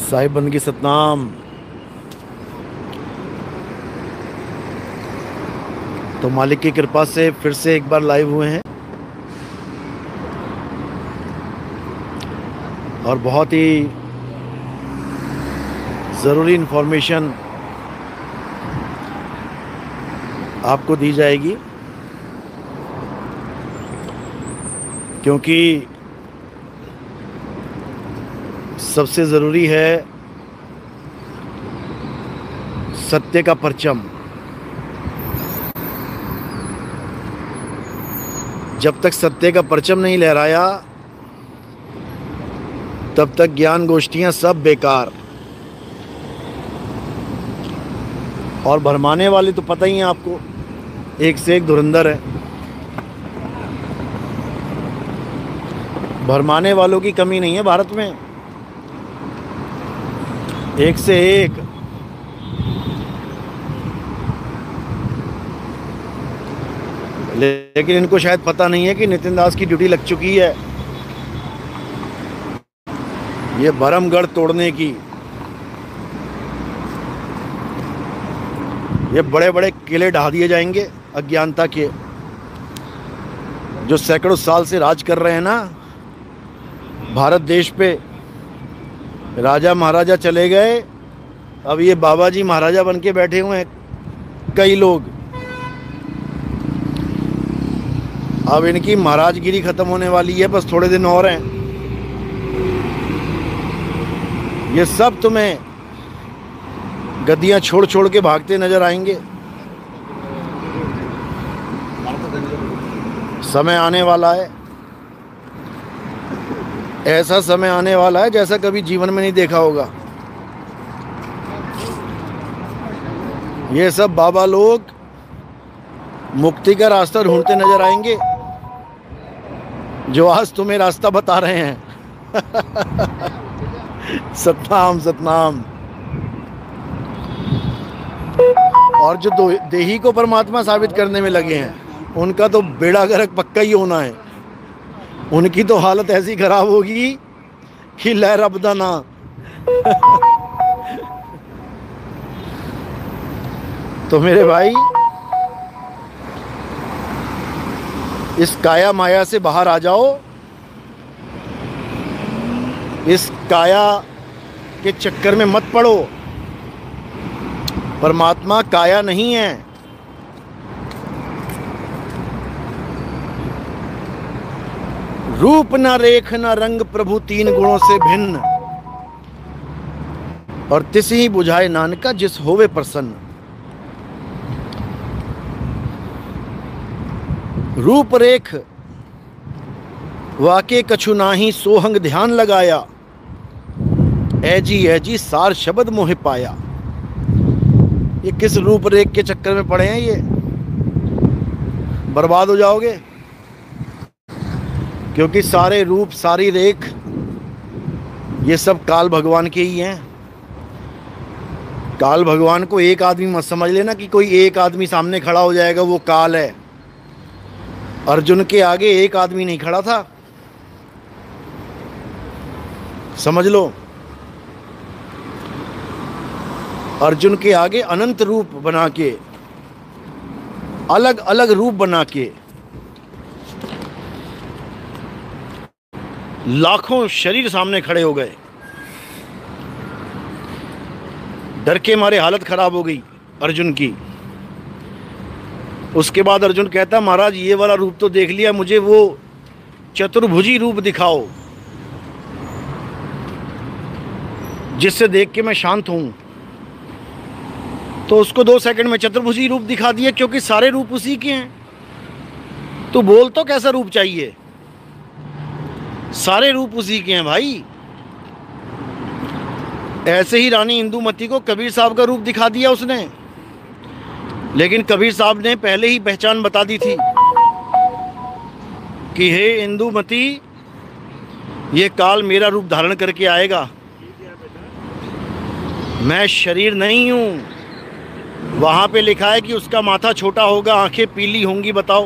साहिब बन की सतनाम। तो मालिक की कृपा से फिर से एक बार लाइव हुए हैं और बहुत ही ज़रूरी इन्फॉर्मेशन आपको दी जाएगी, क्योंकि सबसे ज़रूरी है सत्य का परचम। जब तक सत्य का परचम नहीं लहराया तब तक ज्ञान गोष्ठियां सब बेकार। और भरमाने वाले तो पता ही है आपको, एक से एक धुरंधर है। भरमाने वालों की कमी नहीं है भारत में, एक से एक। लेकिन इनको शायद पता नहीं है कि नितिन दास की ड्यूटी लग चुकी है ये भरमगढ़ तोड़ने की। ये बड़े बड़े किले ढा दिए जाएंगे अज्ञानता के, जो सैकड़ों साल से राज कर रहे हैं ना भारत देश पे। राजा महाराजा चले गए, अब ये बाबा जी महाराजा बन के बैठे हुए हैं कई लोग। अब इनकी महाराजगिरी खत्म होने वाली है, बस थोड़े दिन और हैं। ये सब तुम्हें गद्दियां छोड़ छोड़ के भागते नजर आएंगे। समय आने वाला है, ऐसा समय आने वाला है जैसा कभी जीवन में नहीं देखा होगा। ये सब बाबा लोग मुक्ति का रास्ता ढूंढते नजर आएंगे, जो आज तुम्हें रास्ता बता रहे हैं। सतनाम सतनाम। और जो देही को परमात्मा साबित करने में लगे हैं उनका तो बेड़ा गर्क पक्का ही होना है। उनकी तो हालत ऐसी खराब होगी कि लै रब दा ना। तो मेरे भाई, इस काया माया से बाहर आ जाओ। इस काया के चक्कर में मत पड़ो। परमात्मा काया नहीं है। रूप न रेख न रंग प्रभु तीन गुणों से भिन्न, और तिस ही बुझाए नानका जिस होवे प्रसन्न। रूप रेख वाके कछु नाही सोहंग ध्यान लगाया, ऐजी सार शब्द मोहि पाया। ये किस रूप रेख के चक्कर में पड़े हैं, ये बर्बाद हो जाओगे। क्योंकि सारे रूप सारी रेख ये सब काल भगवान के ही हैं। काल भगवान को एक आदमी मत समझ लेना कि कोई एक आदमी सामने खड़ा हो जाएगा वो काल है। अर्जुन के आगे एक आदमी नहीं खड़ा था, समझ लो। अर्जुन के आगे अनंत रूप बना के, अलग अलग रूप बना के, लाखों शरीर सामने खड़े हो गए। डर के मारे हालत खराब हो गई अर्जुन की। उसके बाद अर्जुन कहता, महाराज ये वाला रूप तो देख लिया, मुझे वो चतुर्भुजी रूप दिखाओ जिससे देख के मैं शांत हूं। तो उसको 2 सेकंड में चतुर्भुजी रूप दिखा दिया, क्योंकि सारे रूप उसी के हैं। तो बोल तो कैसा रूप चाहिए, सारे रूप उसी के हैं भाई। ऐसे ही रानी इंदुमती को कबीर साहब का रूप दिखा दिया उसने, लेकिन कबीर साहब ने पहले ही पहचान बता दी थी कि हे इंदुमती, ये काल मेरा रूप धारण करके आएगा, मैं शरीर नहीं हूँ। वहाँ पे लिखा है कि उसका माथा छोटा होगा, आंखें पीली होंगी। बताओ,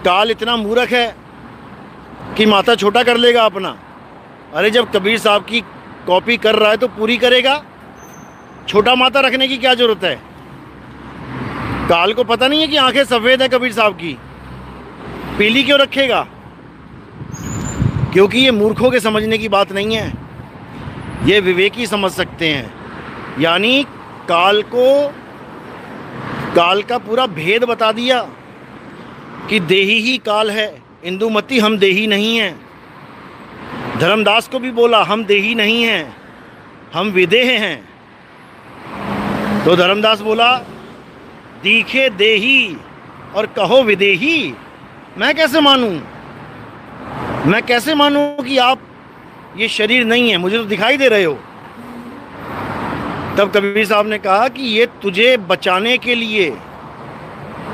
काल इतना मूर्ख है कि माथा छोटा कर लेगा अपना? अरे जब कबीर साहब की कॉपी कर रहा है तो पूरी करेगा, छोटा माथा रखने की क्या जरूरत है? काल को पता नहीं है कि आंखें सफ़ेद है कबीर साहब की, पीली क्यों रखेगा? क्योंकि ये मूर्खों के समझने की बात नहीं है, ये विवेकी समझ सकते हैं। यानी काल का पूरा भेद बता दिया कि देही ही काल है। इंदुमती, हम देही नहीं हैं। धर्मदास को भी बोला हम देही नहीं हैं, हम विदेह हैं। तो धर्मदास बोला दिखे देही और कहो विदेही। मैं कैसे मानूं कि आप ये शरीर नहीं है, मुझे तो दिखाई दे रहे हो। तब कबीर साहब ने कहा कि ये तुझे बचाने के लिए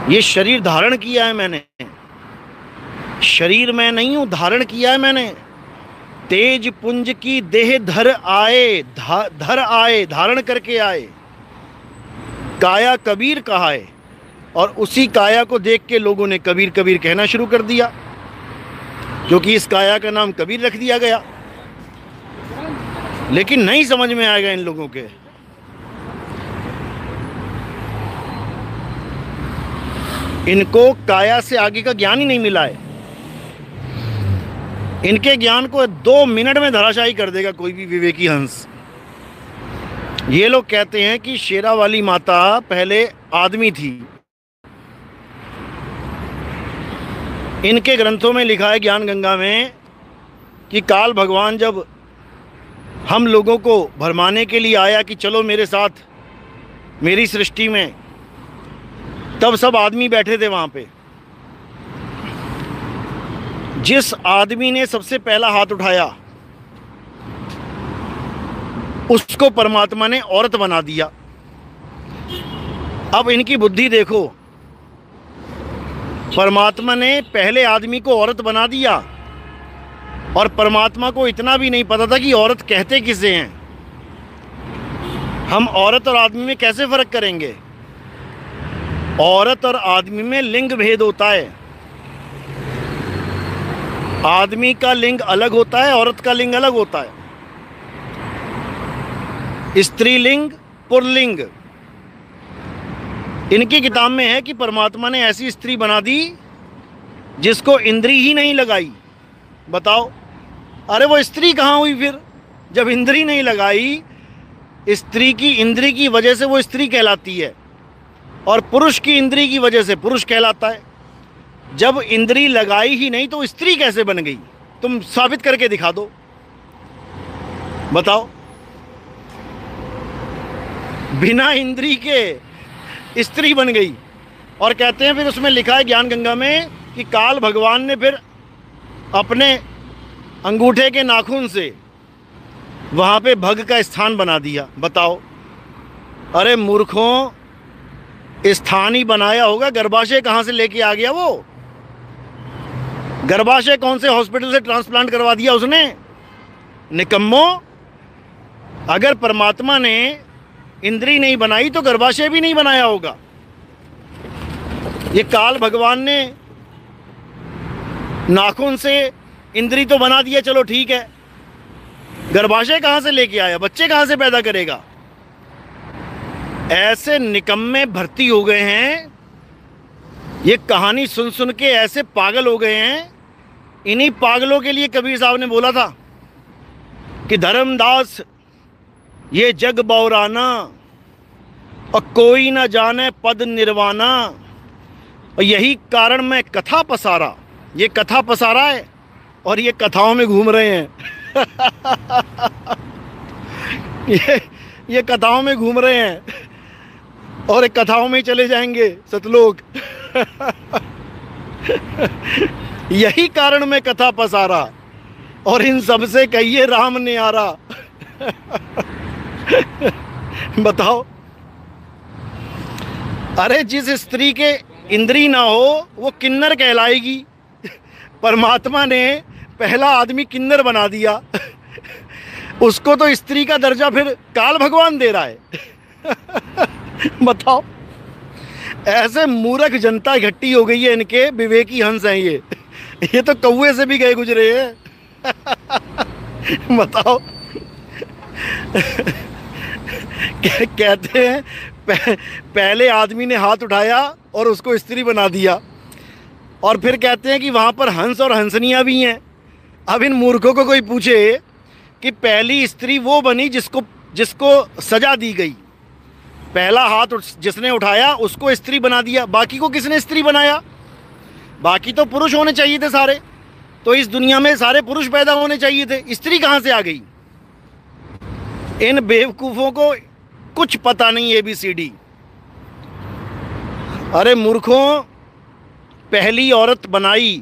ये शरीर धारण किया है मैंने। शरीर मैं नहीं हूं, धारण किया है मैंने। तेज पुंज की देह धर आए, धारण करके आए। काया कबीर कहाए, और उसी काया को देख के लोगों ने कबीर कबीर कहना शुरू कर दिया, क्योंकि इस काया का नाम कबीर रख दिया गया। लेकिन नहीं समझ में आएगा इन लोगों के। इनको काया से आगे का ज्ञान ही नहीं मिला है। इनके ज्ञान को 2 मिनट में धराशायी कर देगा कोई भी विवेकी हंस। ये लोग कहते हैं कि शेरा वाली माता पहले आदमी थी। इनके ग्रंथों में लिखा है, ज्ञान गंगा में, कि काल भगवान जब हम लोगों को भरमाने के लिए आया कि चलो मेरे साथ मेरी सृष्टि में, तब सब आदमी बैठे थे वहाँ पे। जिस आदमी ने सबसे पहला हाथ उठाया उसको परमात्मा ने औरत बना दिया। अब इनकी बुद्धि देखो, परमात्मा ने पहले आदमी को औरत बना दिया, और परमात्मा को इतना भी नहीं पता था कि औरत कहते किसे हैं। हम औरत और आदमी में कैसे फर्क करेंगे? औरत और आदमी में लिंग भेद होता है। आदमी का लिंग अलग होता है, औरत का लिंग अलग होता है। स्त्रीलिंग, पुल्लिंग। इनकी किताब में है कि परमात्मा ने ऐसी स्त्री बना दी जिसको इंद्री ही नहीं लगाई। बताओ, अरे वो स्त्री कहाँ हुई फिर? जब इंद्री नहीं लगाई, स्त्री की इंद्री की वजह से वो स्त्री कहलाती है, और पुरुष की इंद्री की वजह से पुरुष कहलाता है। जब इंद्री लगाई ही नहीं तो स्त्री कैसे बन गई? तुम साबित करके दिखा दो, बताओ। बिना इंद्री के स्त्री बन गई। और कहते हैं, फिर उसमें लिखा है ज्ञान गंगा में कि काल भगवान ने फिर अपने अंगूठे के नाखून से वहाँ पे भग का स्थान बना दिया। बताओ, अरे मूर्खों, स्थान ही बनाया होगा, गर्भाशय कहाँ से लेके आ गया वो? गर्भाशय कौन से हॉस्पिटल से ट्रांसप्लांट करवा दिया उसने? निकम्मो, अगर परमात्मा ने इंद्री नहीं बनाई तो गर्भाशय भी नहीं बनाया होगा। ये काल भगवान ने नाखून से इंद्री तो बना दिया, चलो ठीक है, गर्भाशय कहाँ से लेके आया? बच्चे कहाँ से पैदा करेगा? ऐसे निकम्मे भर्ती हो गए हैं, ये कहानी सुन सुन के ऐसे पागल हो गए हैं। इन्हीं पागलों के लिए कबीर साहब ने बोला था कि धर्मदास, ये जग बौराना और कोई ना जाने पद निर्वाणा, और यही कारण मैं कथा पसारा। ये कथा पसारा है और ये कथाओं में घूम रहे हैं। ये कथाओं में घूम रहे हैं और एक कथाओं में ही चले जाएंगे सतलोक। यही कारण मैं कथा पसारा, और इन सब से कहिए राम ने आरा। बताओ, अरे जिस स्त्री के इंद्री ना हो वो किन्नर कहलाएगी, परमात्मा ने पहला आदमी किन्नर बना दिया, उसको तो स्त्री का दर्जा फिर काल भगवान दे रहा है। बताओ, ऐसे मूर्ख जनता इकट्ठी हो गई है, इनके विवेकी हंस हैं ये तो कौवे से भी गए गुजरे हैं। बताओ। कहते हैं पहले आदमी ने हाथ उठाया और उसको स्त्री बना दिया, और फिर कहते हैं कि वहाँ पर हंस और हंसनियाँ भी हैं। अब इन मूर्खों को कोई पूछे कि पहली स्त्री वो बनी जिसको सजा दी गई, पहला हाथ जिसने उठाया उसको स्त्री बना दिया, बाकी को किसने स्त्री बनाया? बाकी तो पुरुष होने चाहिए थे सारे, तो इस दुनिया में सारे पुरुष पैदा होने चाहिए थे, स्त्री कहाँ से आ गई? इन बेवकूफ़ों को कुछ पता नहीं ABCD। अरे मूर्खों, पहली औरत बनाई,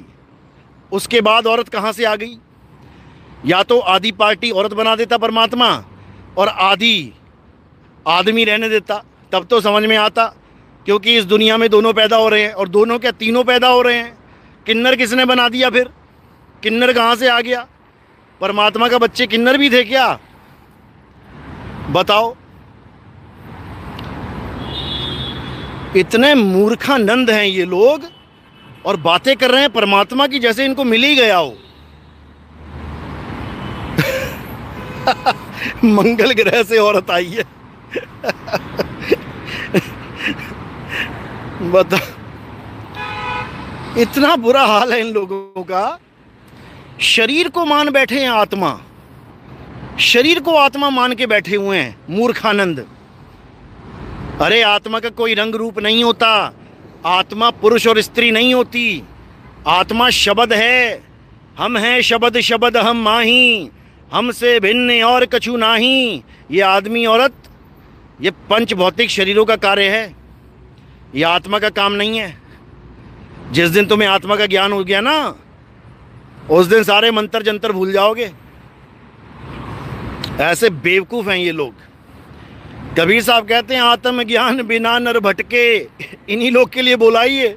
उसके बाद औरत कहाँ से आ गई? या तो आधी पार्टी औरत बना देता परमात्मा और आधी आदमी रहने देता, तब तो समझ में आता, क्योंकि इस दुनिया में दोनों पैदा हो रहे हैं, और दोनों क्या तीनों पैदा हो रहे हैं। किन्नर किसने बना दिया? फिर किन्नर कहाँ से आ गया? परमात्मा का बच्चे किन्नर भी थे क्या? बताओ। इतने मूर्खानंद हैं ये लोग, और बातें कर रहे हैं परमात्मा की जैसे इनको मिल ही गया हो। मंगल ग्रह से औरत आई है। बता, इतना बुरा हाल है इन लोगों का। शरीर को मान बैठे हैं आत्मा, शरीर को आत्मा मान के बैठे हुए हैं मूर्खानंद। अरे आत्मा का कोई रंग रूप नहीं होता, आत्मा पुरुष और स्त्री नहीं होती, आत्मा शब्द है। हम हैं शब्द, शब्द हम माही, हमसे भिन्न और कछु नाही। ये आदमी औरत, ये पंच भौतिक शरीरों का कार्य है, ये आत्मा का काम नहीं है। जिस दिन तुम्हें आत्मा का ज्ञान हो गया ना, उस दिन सारे मंत्र जंतर भूल जाओगे। ऐसे बेवकूफ़ हैं ये लोग। कबीर साहब कहते हैं आत्मज्ञान बिना नर भटके, इन्हीं लोग के लिए बोला ही है।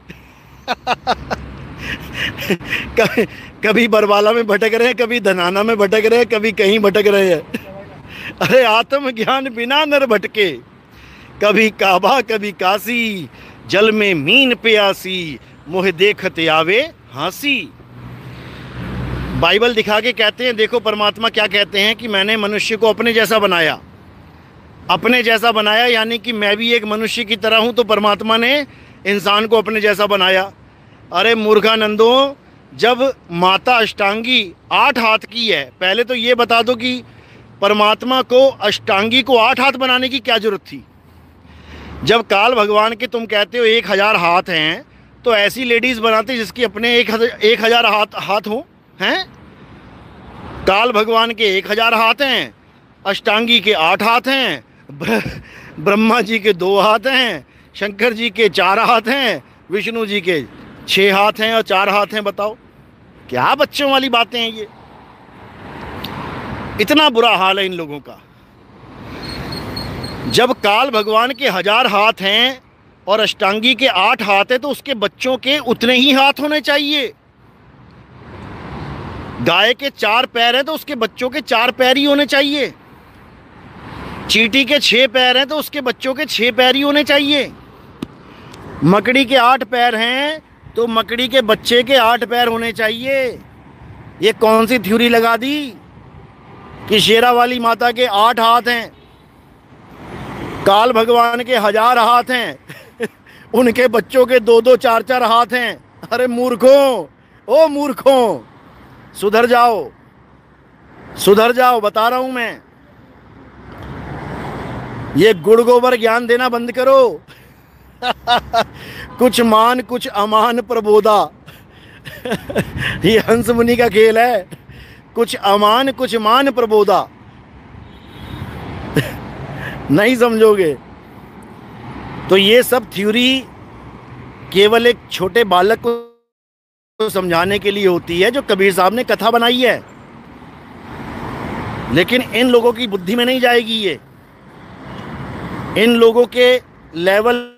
कभी बरवाला में भटक रहे हैं, कभी धनाना में भटक रहे हैं, कभी कहीं भटक रहे हैं। अरे आत्मज्ञान बिना नर भटके, कभी काबा कभी काशी, जल में मीन प्यासी, मोह देखते आवे हंसी। बाइबल दिखा के कहते हैं, देखो परमात्मा क्या कहते हैं कि मैंने मनुष्य को अपने जैसा बनाया। अपने जैसा बनाया यानी कि मैं भी एक मनुष्य की तरह हूँ, तो परमात्मा ने इंसान को अपने जैसा बनाया। अरे मूर्खानंदों, जब माता अष्टांगी 8 हाथ की है, पहले तो ये बता दो कि परमात्मा को अष्टांगी को 8 हाथ बनाने की क्या जरूरत थी? जब काल भगवान के तुम कहते हो 1000 हाथ हैं, तो ऐसी लेडीज़ बनाते जिसकी अपने 1000 हाथ हो हैं? काल भगवान के 1000 हाथ हैं, अष्टांगी के 8 हाथ हैं, ब्रह्मा जी के 2 हाथ हैं, शंकर जी के 4 हाथ हैं, विष्णु जी के 6 हाथ हैं और 4 हाथ हैं। बताओ क्या बच्चों वाली बातें हैं ये। इतना बुरा हाल है इन लोगों का। जब काल भगवान के 1000 हाथ हैं और अष्टांगी के 8 हाथ हैं, तो उसके बच्चों के उतने ही हाथ होने चाहिए। गाय के 4 पैर हैं तो उसके बच्चों के 4 पैर ही होने चाहिए। चींटी के 6 पैर हैं तो उसके बच्चों के 6 पैर ही होने चाहिए। मकड़ी के 8 पैर हैं तो मकड़ी के बच्चे के 8 पैर होने चाहिए। ये कौन सी थ्योरी लगा दी कि शेरा वाली माता के 8 हाथ हैं, काल भगवान के 1000 हाथ हैं, उनके बच्चों के 2-2, 4-4 हाथ हैं। अरे मूर्खों, ओ मूर्खों, सुधर जाओ, सुधर जाओ, बता रहा हूं मैं। ये गुड़ गोबर ज्ञान देना बंद करो। कुछ मान कुछ अमान प्रबोधा। ये हंस मुनि का खेल है, कुछ अमान कुछ मान प्रबोधा। नहीं समझोगे तो ये सब थ्योरी केवल एक छोटे बालक को समझाने के लिए होती है, जो कबीर साहब ने कथा बनाई है। लेकिन इन लोगों की बुद्धि में नहीं जाएगी ये। इन लोगों के लेवल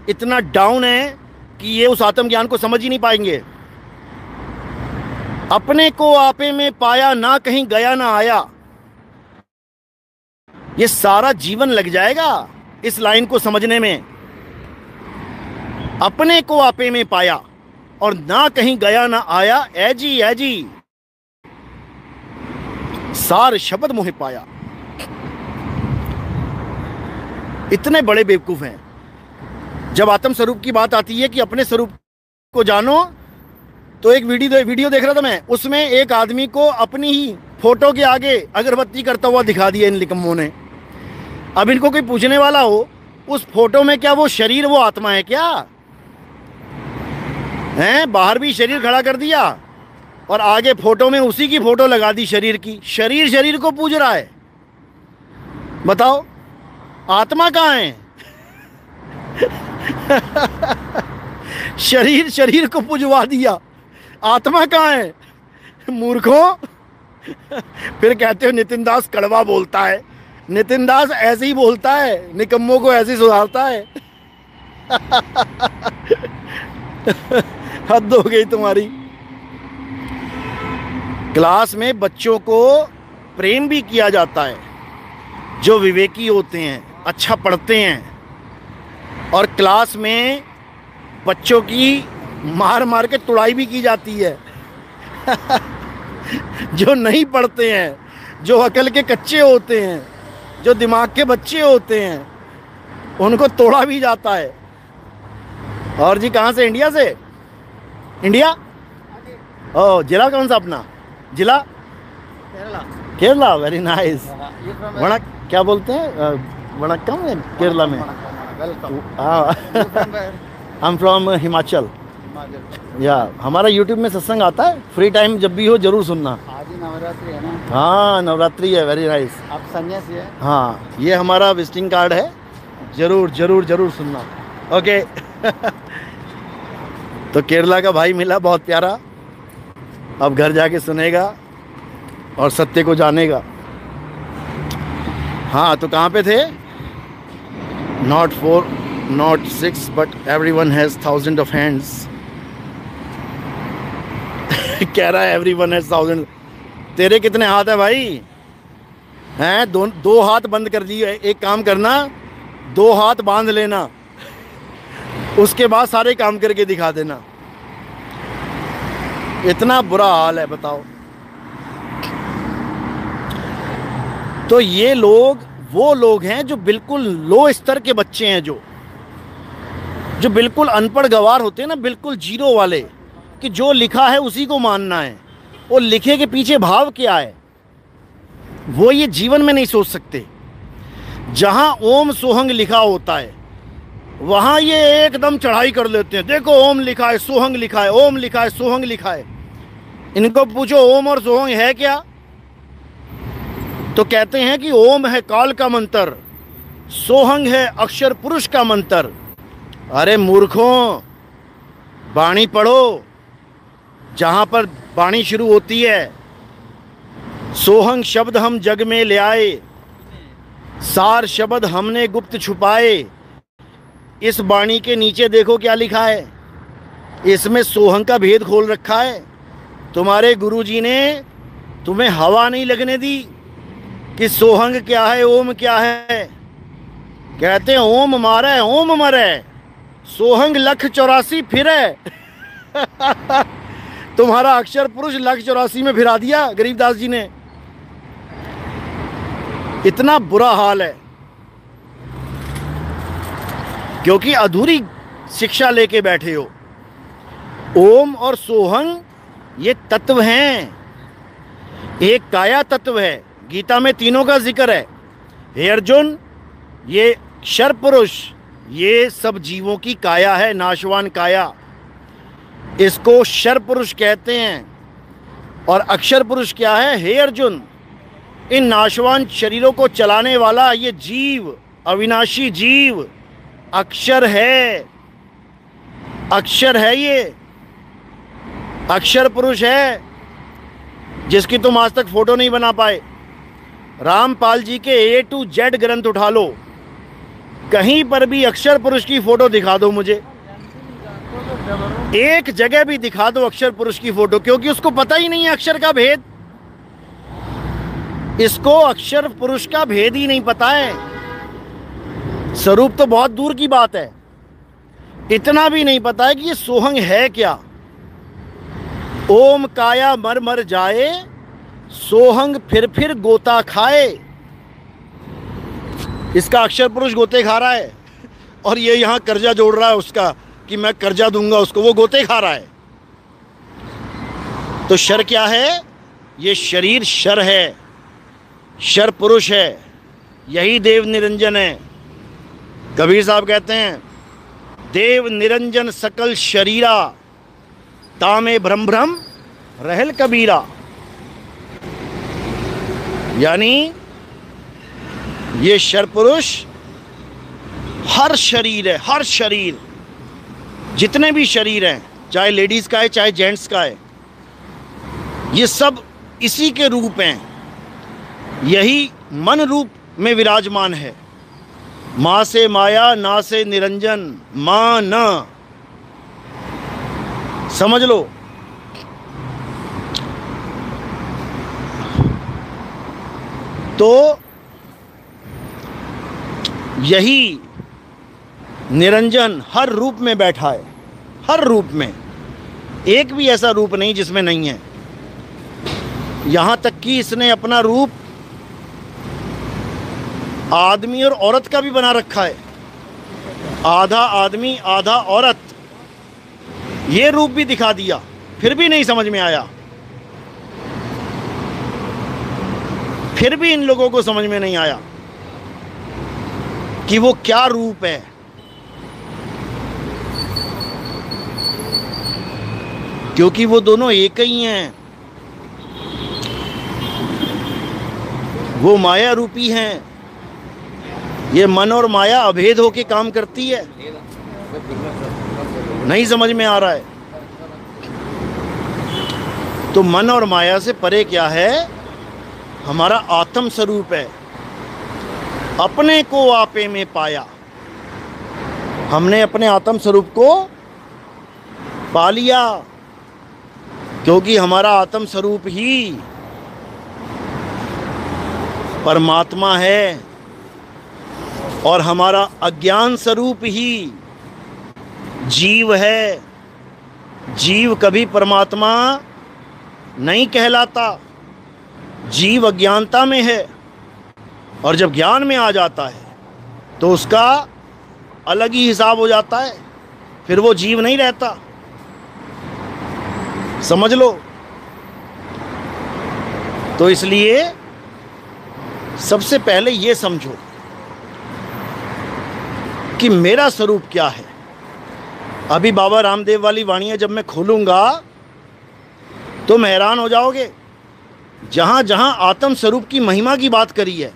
इतना डाउन है कि ये उस आत्मज्ञान को समझ ही नहीं पाएंगे। अपने को आपे में पाया, ना कहीं गया ना आया। ये सारा जीवन लग जाएगा इस लाइन को समझने में। अपने को आपे में पाया और ना कहीं गया ना आया, ऐ जी सार शब्द मोहे पाया। इतने बड़े बेवकूफ हैं। जब आत्म स्वरूप की बात आती है कि अपने स्वरूप को जानो, तो एक वीडियो देख रहा था मैं, उसमें एक आदमी को अपनी ही फोटो के आगे अगरबत्ती करता हुआ दिखा दिया इन निकम्मों ने। अब इनको कोई पूछने वाला हो, उस फोटो में क्या वो शरीर वो आत्मा है क्या? हैं, बाहर भी शरीर खड़ा कर दिया और आगे फोटो में उसी की फोटो लगा दी शरीर की। शरीर को पूज रहा है। बताओ आत्मा कहाँ है? शरीर को पुजवा दिया, आत्मा कहाँ है? मूर्खों। फिर कहते हो नितिन दास कड़वा बोलता है। नितिन दास ऐसे ही बोलता है, निकम्मों को ऐसे ही सुधारता है। हद हो गई तुम्हारी। क्लास में बच्चों को प्रेम भी किया जाता है जो विवेकी होते हैं, अच्छा पढ़ते हैं, और क्लास में बच्चों की मार मार के तुड़ाई भी की जाती है। जो नहीं पढ़ते हैं, जो अकल के कच्चे होते हैं, जो दिमाग के बच्चे होते हैं, उनको तोड़ा भी जाता है। और जी कहाँ से? इंडिया से? इंडिया? ओह, जिला कौन सा अपना? जिला केरला। Very nice. वणक क्या बोलते हैं? वणक्कम है केरला में। I am from Himachal. या हमारा यूट्यूब में सत्संग आता है, फ्री टाइम जब भी हो जरूर सुनना। आज ही नवरात्रि है ना? हाँ नवरात्रि है। Very nice. आप सन्यासी है? हाँ, ये हमारा विजिटिंग कार्ड है। जरूर सुनना। ओके। तो केरला का भाई मिला, बहुत प्यारा। अब घर जाके सुनेगा और सत्य को जानेगा। हाँ, तो कहाँ पे थे? Not 4, not 6, but everyone has thousands of hands. कह रहा है everyone has thousands। तेरे कितने हाथ है भाई? हैं, दो हाथ बंद कर दिए। एक काम करना, 2 हाथ बांध लेना, उसके बाद सारे काम करके दिखा देना। इतना बुरा हाल है, बताओ। तो ये लोग वो लोग हैं जो बिल्कुल लो स्तर के बच्चे हैं, जो बिल्कुल अनपढ़ गवार होते हैं ना, बिल्कुल जीरो वाले, कि जो लिखा है उसी को मानना है। और लिखे के पीछे भाव क्या है वो ये जीवन में नहीं सोच सकते। जहां ओम सोहंग लिखा होता है वहां ये एकदम चढ़ाई कर लेते हैं। देखो ओम लिखा है, सोहंग लिखा है, ओम लिखा है, सोहंग लिखा है। इनको पूछो ओम और सोहंग है क्या, तो कहते हैं कि ओम है काल का मंत्र, सोहंग है अक्षर पुरुष का मंत्र। अरे मूर्खों, वाणी पढ़ो जहां पर वाणी शुरू होती है। सोहंग शब्द हम जग में ले आए, सार शब्द हमने गुप्त छुपाए। इस वाणी के नीचे देखो क्या लिखा है, इसमें सोहंग का भेद खोल रखा है। तुम्हारे गुरुजी ने तुम्हें हवा नहीं लगने दी कि सोहंग क्या है, ओम क्या है। कहते हैं ओम मारे ओम मरे, सोहंग लख 84 फिरे। तुम्हारा अक्षर पुरुष लख 84 में फिरा दिया गरीबदास जी ने। इतना बुरा हाल है क्योंकि अधूरी शिक्षा लेके बैठे हो। ओम और सोहंग ये तत्व हैं, एक काया तत्व है। गीता में तीनों का जिक्र है। हे अर्जुन, ये क्षर पुरुष ये सब जीवों की काया है, नाशवान काया, इसको क्षर पुरुष कहते हैं। और अक्षर पुरुष क्या है? हे अर्जुन, इन नाशवान शरीरों को चलाने वाला ये जीव, अविनाशी जीव अक्षर है। अक्षर है, ये अक्षर पुरुष है जिसकी तुम आज तक फोटो नहीं बना पाए। रामपाल जी के A to Z ग्रंथ उठा लो, कहीं पर भी अक्षर पुरुष की फोटो दिखा दो मुझे। एक जगह भी दिखा दो अक्षर पुरुष की फोटो, क्योंकि उसको पता ही नहीं है अक्षर का भेद। इसको अक्षर पुरुष का भेद ही नहीं पता है। स्वरूप तो बहुत दूर की बात है, इतना भी नहीं पता है कि ये सोहंग है क्या। ओम काया मर मर जाए, सोहंग फिर गोता खाए। इसका अक्षर पुरुष गोते खा रहा है और ये यहां कर्जा जोड़ रहा है उसका कि मैं कर्जा दूंगा उसको, वो गोते खा रहा है। तो शर क्या है? ये शरीर शर है, शर पुरुष है, यही देव निरंजन है। कबीर साहब कहते हैं, देव निरंजन सकल शरीरा, तामे भ्रम भ्रम रहल कबीरा। यानी ये शर पुरुष हर शरीर है, हर शरीर, जितने भी शरीर हैं, चाहे लेडीज का है चाहे जेंट्स का है, ये सब इसी के रूप हैं। यही मन रूप में विराजमान है। माँ से माया, ना से निरंजन, माँ न, समझ लो। तो यही निरंजन हर रूप में बैठा है, हर रूप में। एक भी ऐसा रूप नहीं जिसमें नहीं है। यहां तक कि इसने अपना रूप आदमी और औरत का भी बना रखा है। आधा आदमी आधा औरत, ये रूप भी दिखा दिया, फिर भी नहीं समझ में आया। फिर भी इन लोगों को समझ में नहीं आया कि वो क्या रूप है। क्योंकि वो दोनों एक ही हैं। वो माया रूपी हैं। ये मन और माया अभेद होके काम करती है। नहीं समझ में आ रहा है? तो मन और माया से परे क्या है? हमारा आत्म स्वरूप है। अपने को आपे में पाया। हमने अपने आत्म स्वरूप को पा लिया, क्योंकि हमारा आत्म स्वरूप ही परमात्मा है और हमारा अज्ञान स्वरूप ही जीव है। जीव कभी परमात्मा नहीं कहलाता। जीव अज्ञानता में है, और जब ज्ञान में आ जाता है तो उसका अलग ही हिसाब हो जाता है। फिर वो जीव नहीं रहता। समझ लो। तो इसलिए सबसे पहले ये समझो कि मेरा स्वरूप क्या है। अभी बाबा रामदेव वाली वाणियां जब मैं खोलूंगा तुम हैरान हो जाओगे। जहां जहां आत्म स्वरूप की महिमा की बात करी है,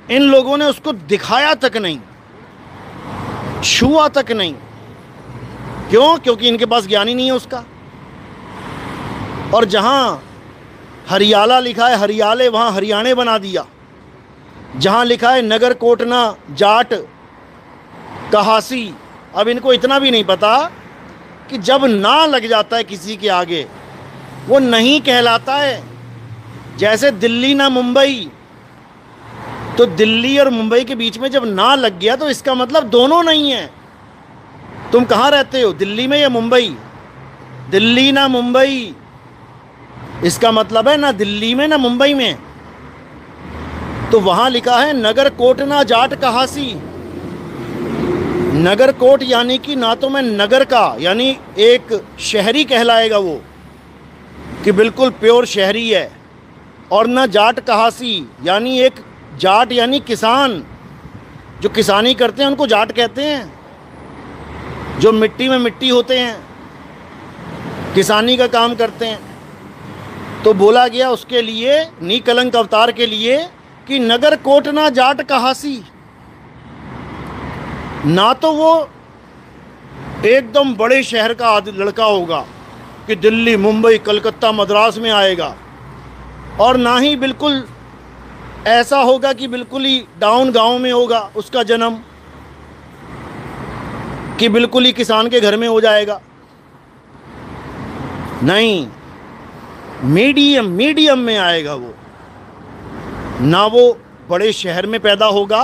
इन लोगों ने उसको दिखाया तक नहीं, छुआ तक नहीं। क्यों? क्योंकि इनके पास ज्ञान ही नहीं है उसका। और जहां हरियाला लिखा है हरियाले, वहां हरियाणे बना दिया। जहां लिखा है नगर कोटना जाट कहासी, अब इनको इतना भी नहीं पता कि जब ना लग जाता है किसी के आगे वो नहीं कहलाता है। जैसे दिल्ली ना मुंबई, तो दिल्ली और मुंबई के बीच में जब ना लग गया तो इसका मतलब दोनों नहीं है। तुम कहाँ रहते हो, दिल्ली में या मुंबई? दिल्ली ना मुंबई, इसका मतलब है ना दिल्ली में ना मुंबई में। तो वहां लिखा है नगर कोट ना जाट कहासी। नगर कोट यानी कि ना तो मैं नगर का यानी एक शहरी कहलाएगा वो, कि बिल्कुल प्योर शहरी है, और ना जाट कहासी यानी एक जाट यानी किसान, जो किसानी करते हैं उनको जाट कहते हैं। जो मिट्टी में मिट्टी होते हैं, किसानी का काम करते हैं। तो बोला गया उसके लिए, निकलंक अवतार के लिए, कि नगर कोट ना जाट कहासी। ना तो वो एकदम बड़े शहर का लड़का होगा कि दिल्ली मुंबई कलकत्ता मद्रास में आएगा, और ना ही बिल्कुल ऐसा होगा कि बिल्कुल ही डाउन गांव में होगा उसका जन्म, कि बिल्कुल ही किसान के घर में हो जाएगा। नहीं, मीडियम मीडियम में आएगा वो। ना वो बड़े शहर में पैदा होगा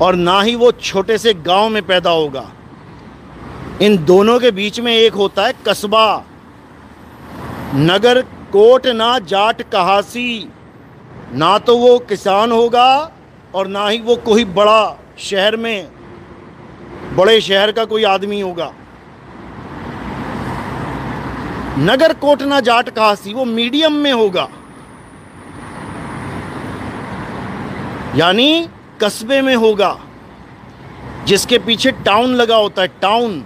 और ना ही वो छोटे से गांव में पैदा होगा। इन दोनों के बीच में एक होता है कस्बा। नगर कोट ना जाट कहासी, ना तो वो किसान होगा और ना ही वो कोई बड़ा शहर में, बड़े शहर का कोई आदमी होगा। नगर कोट ना जाट कहासी, वो मीडियम में होगा, यानी कस्बे में होगा, जिसके पीछे टाउन लगा होता है। टाउन,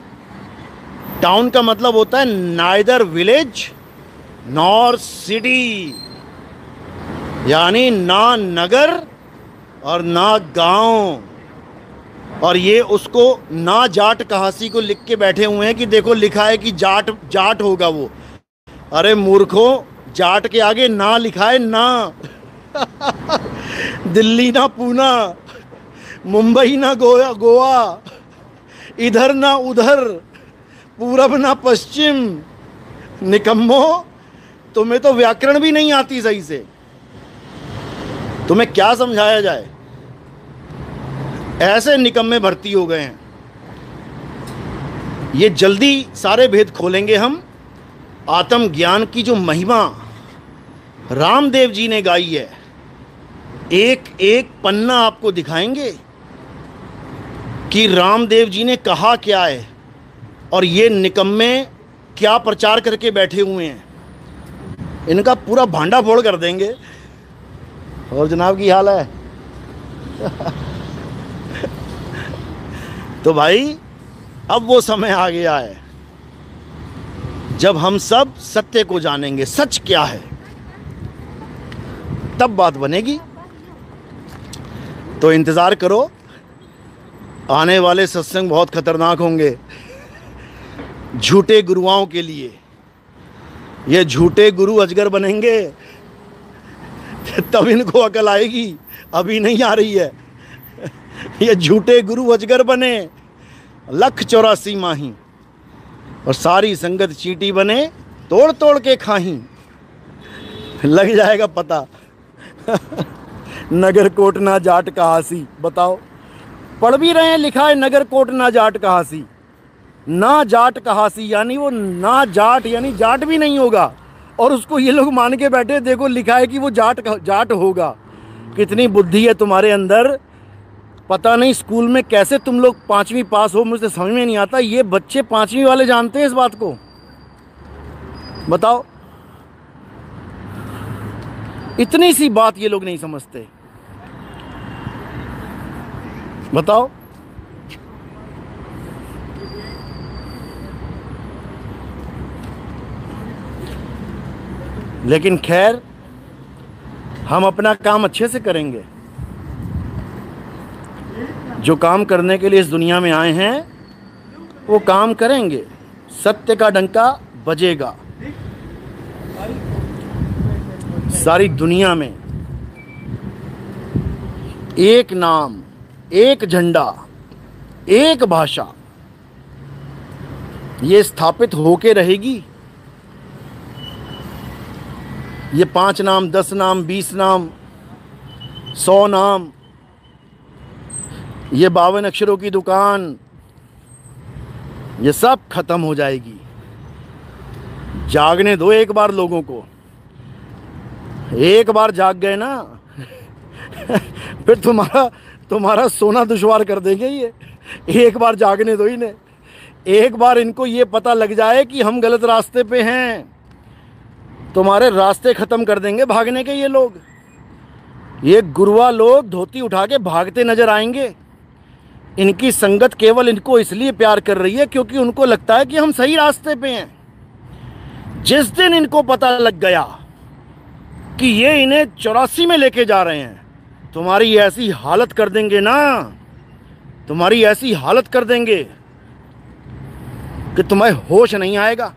टाउन का मतलब होता है नाइदर विलेज नॉर सिटी, यानी ना नगर और ना गांव। और ये उसको ना जाट कहासी को लिख के बैठे हुए हैं कि देखो लिखा है कि जाट जाट होगा वो। अरे मूर्खों, जाट के आगे ना लिखा है ना। दिल्ली ना पूना, मुंबई ना गोवा, इधर ना उधर, पूरब ना पश्चिम। निकम्मो, तुम्हें तो व्याकरण भी नहीं आती सही से, तुम्हें क्या समझाया जाए। ऐसे निकम्मे भर्ती हो गए हैं। ये जल्दी सारे भेद खोलेंगे हम। आत्मज्ञान की जो महिमा रामदेव जी ने गाई है, एक एक पन्ना आपको दिखाएंगे कि रामदेव जी ने कहा क्या है और ये निकम्मे क्या प्रचार करके बैठे हुए हैं। इनका पूरा भांडा फोड़ कर देंगे। और जनाब की हाल है। तो भाई, अब वो समय आ गया है जब हम सब सत्य को जानेंगे, सच क्या है, तब बात बनेगी। तो इंतज़ार करो, आने वाले सत्संग बहुत खतरनाक होंगे झूठे गुरुओं के लिए। ये झूठे गुरु अजगर बनेंगे, तब इनको अकल आएगी, अभी नहीं आ रही है। ये झूठे गुरु अजगर बने, 184 माही, और सारी संगत चींटी बने, तोड़ तोड़ के खाही। लग जाएगा पता। नगर कोट ना जाट कहासी, बताओ, पढ़ भी रहे हैं, लिखा है नगर कोट ना जाट कहासी। ना जाट कहासी यानी वो ना जाट, यानी जाट भी नहीं होगा, और उसको ये लोग मान के बैठे, देखो लिखा है कि वो जाट होगा। कितनी बुद्धि है तुम्हारे अंदर, पता नहीं स्कूल में कैसे तुम लोग 5वीं पास हो, मुझे समझ में नहीं आता। ये बच्चे 5वीं वाले जानते हैं इस बात को, बताओ। इतनी सी बात ये लोग नहीं समझते, बताओ। लेकिन खैर, हम अपना काम अच्छे से करेंगे। जो काम करने के लिए इस दुनिया में आए हैं वो काम करेंगे। सत्य का डंका बजेगा सारी दुनिया में। एक नाम, एक झंडा, एक भाषा, ये स्थापित होके रहेगी। ये 5 नाम, 10 नाम, 20 नाम, 100 नाम, ये 52 अक्षरों की दुकान, ये सब खत्म हो जाएगी। जागने दो एक बार लोगों को। एक बार जाग गए ना फिर तुम्हारा सोना दुश्वार कर देंगे ये। एक बार जागने दो इन्हें। एक बार इनको ये पता लग जाए कि हम गलत रास्ते पे हैं, तुम्हारे रास्ते ख़त्म कर देंगे भागने के ये लोग। ये गुरुआ लोग धोती उठा के भागते नजर आएंगे। इनकी संगत केवल इनको इसलिए प्यार कर रही है क्योंकि उनको लगता है कि हम सही रास्ते पे हैं। जिस दिन इनको पता लग गया कि ये इन्हें 84 में लेके जा रहे हैं, तुम्हारी ऐसी हालत कर देंगे ना, तुम्हारी ऐसी हालत कर देंगे कि तुम्हें होश नहीं आएगा।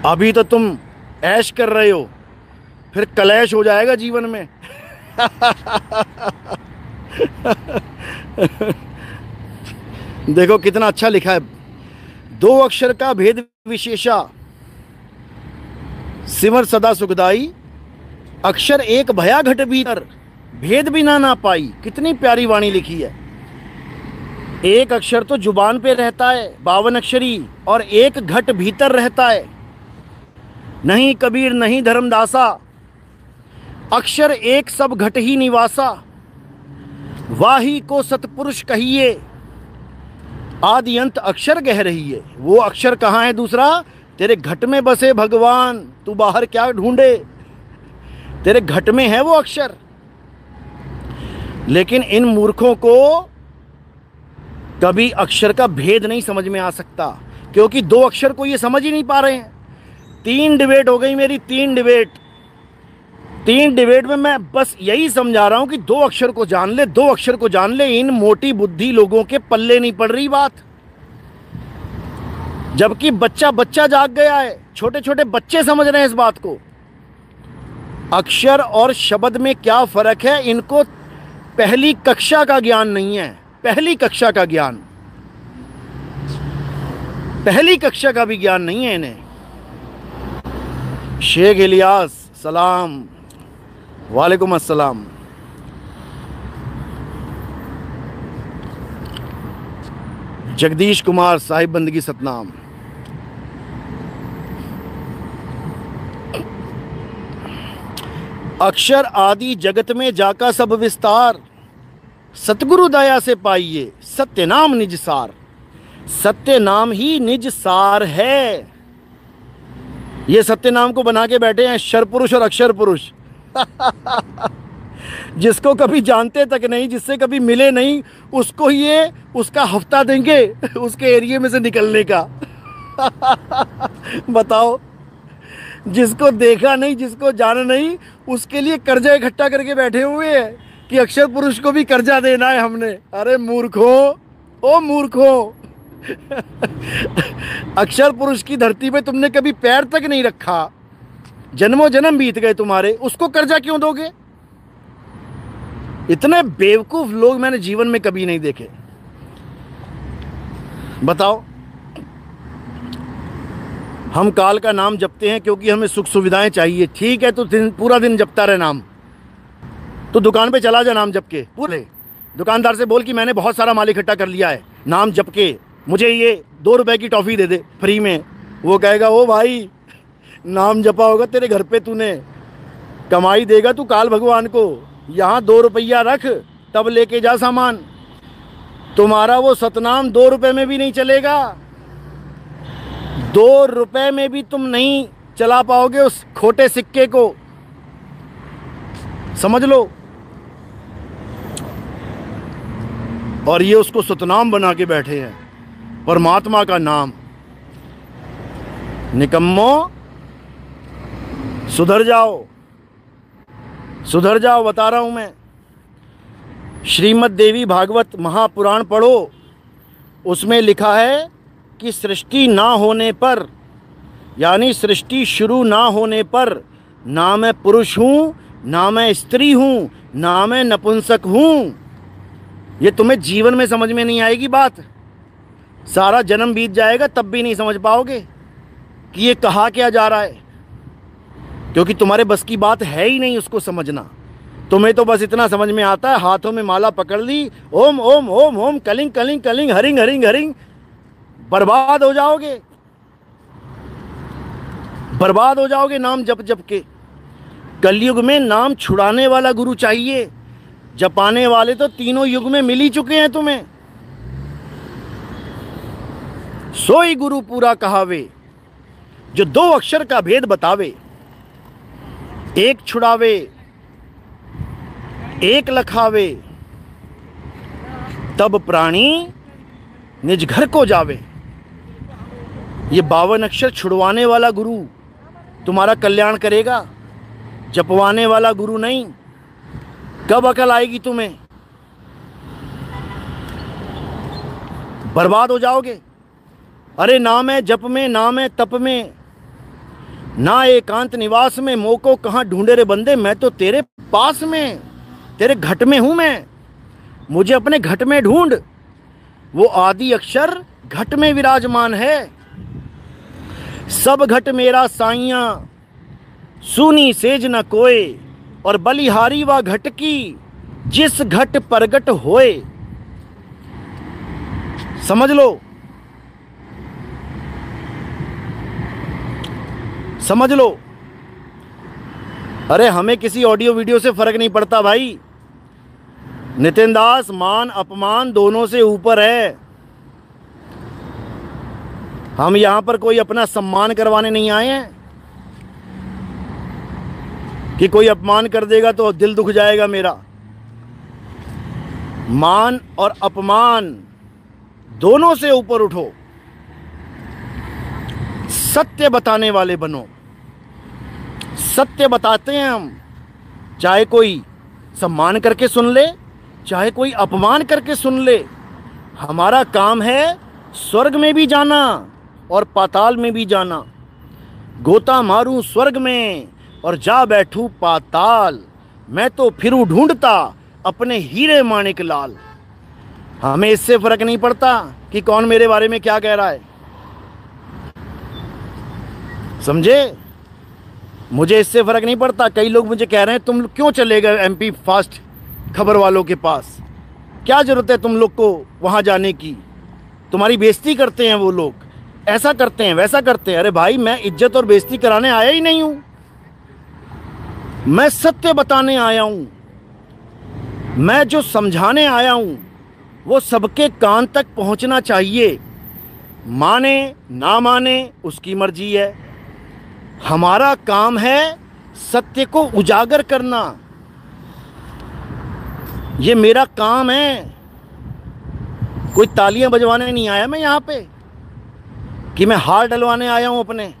अभी तो तुम ऐश कर रहे हो, फिर कलेश हो जाएगा जीवन में। देखो कितना अच्छा लिखा है। 2 अक्षर का भेद विशेषा सिमर सदा सुखदाई, अक्षर एक भया घट भीतर, भेद बिना ना पाई। कितनी प्यारी वाणी लिखी है। एक अक्षर तो जुबान पे रहता है 52 अक्षरी, और एक घट भीतर रहता है। नहीं कबीर नहीं धर्मदासा, अक्षर एक सब घट ही निवासा। वाही को सतपुरुष कहिए, आदि अंत अक्षर कह रही है। वो अक्षर कहाँ है? दूसरा, तेरे घट में बसे भगवान, तू बाहर क्या ढूंढे, तेरे घट में है वो अक्षर। लेकिन इन मूर्खों को कभी अक्षर का भेद नहीं समझ में आ सकता, क्योंकि दो अक्षर को ये समझ ही नहीं पा रहे हैं। 3 डिबेट हो गई मेरी, 3 डिबेट में मैं बस यही समझा रहा हूं कि 2 अक्षर को जान ले, 2 अक्षर को जान ले। इन मोटी बुद्धि लोगों के पल्ले नहीं पड़ रही बात। जबकि बच्चा जाग गया है, छोटे छोटे बच्चे समझ रहे हैं इस बात को। अक्षर और शब्द में क्या फर्क है, इनको पहली कक्षा का ज्ञान नहीं है। पहली कक्षा का ज्ञान, पहली कक्षा का भी ज्ञान नहीं है इन्हें। शेख इलियास सलाम, वालेकुम अस्सलाम। जगदीश कुमार साहिब बंदगी सतनाम। अक्षर आदि जगत में जाका सब विस्तार, सतगुरु दया से पाइए सत्य नाम निज सार। सत्य नाम ही निज सार है। ये सत्य नाम को बना के बैठे हैं शर पुरुष और अक्षर पुरुष। जिसको कभी जानते तक नहीं, जिससे कभी मिले नहीं, उसको ये उसका हफ्ता देंगे उसके एरिया में से निकलने का। बताओ, जिसको देखा नहीं, जिसको जाना नहीं, उसके लिए कर्जा इकट्ठा करके बैठे हुए हैं कि अक्षर पुरुष को भी कर्जा देना है हमने। अरे मूर्खों, ओ मूर्खों, अक्षर पुरुष की धरती पे तुमने कभी पैर तक नहीं रखा, जन्मों जन्म बीत गए तुम्हारे, उसको कर्जा क्यों दोगे? इतने बेवकूफ लोग मैंने जीवन में कभी नहीं देखे। बताओ, हम काल का नाम जपते हैं क्योंकि हमें सुख सुविधाएं चाहिए। ठीक है, तो पूरा दिन जपता रहे नाम। तो दुकान पे चला जा नाम जप के, पूरे दुकानदार से बोल कि मैंने बहुत सारा माल इकट्ठा कर लिया है, नाम जप के मुझे ये 2 रुपए की टॉफ़ी दे दे फ्री में। वो कहेगा, ओ भाई, नाम जपा होगा तेरे घर पे, तूने कमाई देगा तू काल भगवान को, यहाँ 2 रुपया रख, तब लेके जा सामान। तुम्हारा वो सतनाम 2 रुपए में भी नहीं चलेगा। 2 रुपए में भी तुम नहीं चला पाओगे उस खोटे सिक्के को, समझ लो। और ये उसको सतनाम बना के बैठे हैं, परमात्मा का नाम। निकम्मो, सुधर जाओ, सुधर जाओ, बता रहा हूं मैं। श्रीमद् देवी भागवत महापुराण पढ़ो, उसमें लिखा है कि सृष्टि ना होने पर, यानी सृष्टि शुरू ना होने पर, ना मैं पुरुष हूं, ना मैं स्त्री हूं, ना मैं नपुंसक हूं। ये तुम्हें जीवन में समझ में नहीं आएगी बात। सारा जन्म बीत जाएगा तब भी नहीं समझ पाओगे कि ये कहा क्या जा रहा है, क्योंकि तुम्हारे बस की बात है ही नहीं उसको समझना। तुम्हें तो बस इतना समझ में आता है, हाथों में माला पकड़ ली, ओम ओम ओम ओम, कलिंग कलिंग कलिंग, हरिंग हरिंग हरिंग। बर्बाद हो जाओगे, बर्बाद हो जाओगे नाम जप जप के। कलयुग में नाम छुड़ाने वाला गुरु चाहिए। जपाने वाले तो तीनों युग में मिल ही चुके हैं तुम्हें। सोई गुरु पूरा कहावे, जो 2 अक्षर का भेद बतावे। एक छुड़ावे, एक लखावे, तब प्राणी निज घर को जावे। ये 52 अक्षर छुड़वाने वाला गुरु तुम्हारा कल्याण करेगा, जपवाने वाला गुरु नहीं। कब अकल आएगी तुम्हें? बर्बाद हो जाओगे। अरे नाम है जप में, नाम है तप में, ना एकांत निवास में, मोको कहाँ ढूंढे रे बंदे, मैं तो तेरे पास में, तेरे घट में हूं मैं, मुझे अपने घट में ढूंढ। वो आदि अक्षर घट में विराजमान है। सब घट मेरा साइयां सूनी सेज न कोय, और बलिहारी व घट की जिस घट प्रगट होए। समझ लो, समझ लो। अरे हमें किसी ऑडियो वीडियो से फर्क नहीं पड़ता भाई। नितिन दास मान अपमान दोनों से ऊपर है। हम यहां पर कोई अपना सम्मान करवाने नहीं आए हैं कि कोई अपमान कर देगा तो दिल दुख जाएगा मेरा। मान और अपमान दोनों से ऊपर उठो, सत्य बताने वाले बनो। सत्य बताते हैं हम, चाहे कोई सम्मान करके सुन ले, चाहे कोई अपमान करके सुन ले। हमारा काम है स्वर्ग में भी जाना और पाताल में भी जाना। गोता मारूं स्वर्ग में और जा बैठूं पाताल, मैं तो फिरूं ढूंढता अपने हीरे माणिक लाल। हमें इससे फर्क नहीं पड़ता कि कौन मेरे बारे में क्या कह रहा है, समझे? मुझे इससे फर्क नहीं पड़ता। कई लोग मुझे कह रहे हैं तुम क्यों चले गए एमपी फास्ट खबर वालों के पास, क्या जरूरत है तुम लोग को वहां जाने की, तुम्हारी बेइज्जती करते हैं वो लोग, ऐसा करते हैं वैसा करते हैं। अरे भाई मैं इज्जत और बेइज्जती कराने आया ही नहीं हूं, मैं सत्य बताने आया हूं। मैं जो समझाने आया हूं वो सबके कान तक पहुंचना चाहिए। माने ना माने उसकी मर्जी है। हमारा काम है सत्य को उजागर करना, ये मेरा काम है। कोई तालियां बजवाने नहीं आया मैं यहां पे कि मैं हार डलवाने आया हूं अपने।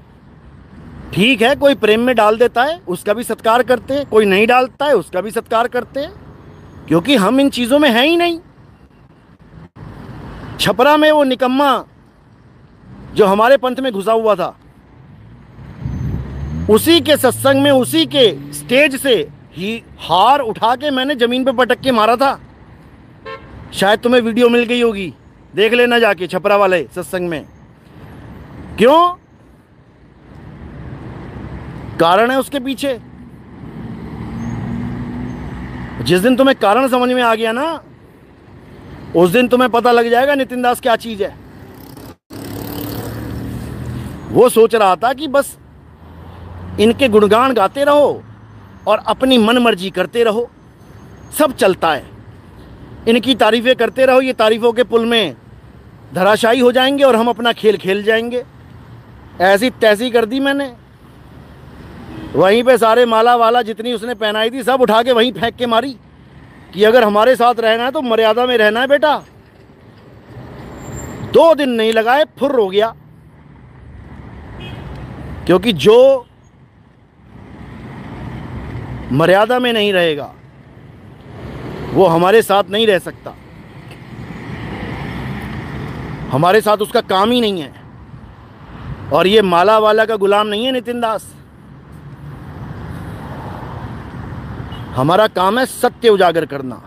ठीक है, कोई प्रेम में डाल देता है उसका भी सत्कार करते हैं, कोई नहीं डालता है उसका भी सत्कार करते हैं, क्योंकि हम इन चीजों में हैं ही नहीं। छपरा में वो निकम्मा जो हमारे पंथ में घुसा हुआ था, उसी के सत्संग में, उसी के स्टेज से ही हार उठा के मैंने जमीन पे पटक के मारा था। शायद तुम्हें वीडियो मिल गई होगी, देख लेना जाके छपरा वाले सत्संग में। क्यों? कारण है उसके पीछे। जिस दिन तुम्हें कारण समझ में आ गया ना, उस दिन तुम्हें पता लग जाएगा नितिन दास क्या चीज है। वो सोच रहा था कि बस इनके गुणगान गाते रहो और अपनी मन मर्जी करते रहो, सब चलता है। इनकी तारीफें करते रहो, ये तारीफों के पुल में धराशायी हो जाएंगे और हम अपना खेल खेल जाएंगे। ऐसी तैसी कर दी मैंने। वहीं पे सारे माला वाला जितनी उसने पहनाई थी सब उठा के वहीं फेंक के मारी कि अगर हमारे साथ रहना है तो मर्यादा में रहना है बेटा। 2 दिन नहीं लगाए फुर्र हो गया, क्योंकि जो मर्यादा में नहीं रहेगा वो हमारे साथ नहीं रह सकता। हमारे साथ उसका काम ही नहीं है। और ये माला वाला का गुलाम नहीं है नितिन दास। हमारा काम है सत्य उजागर करना।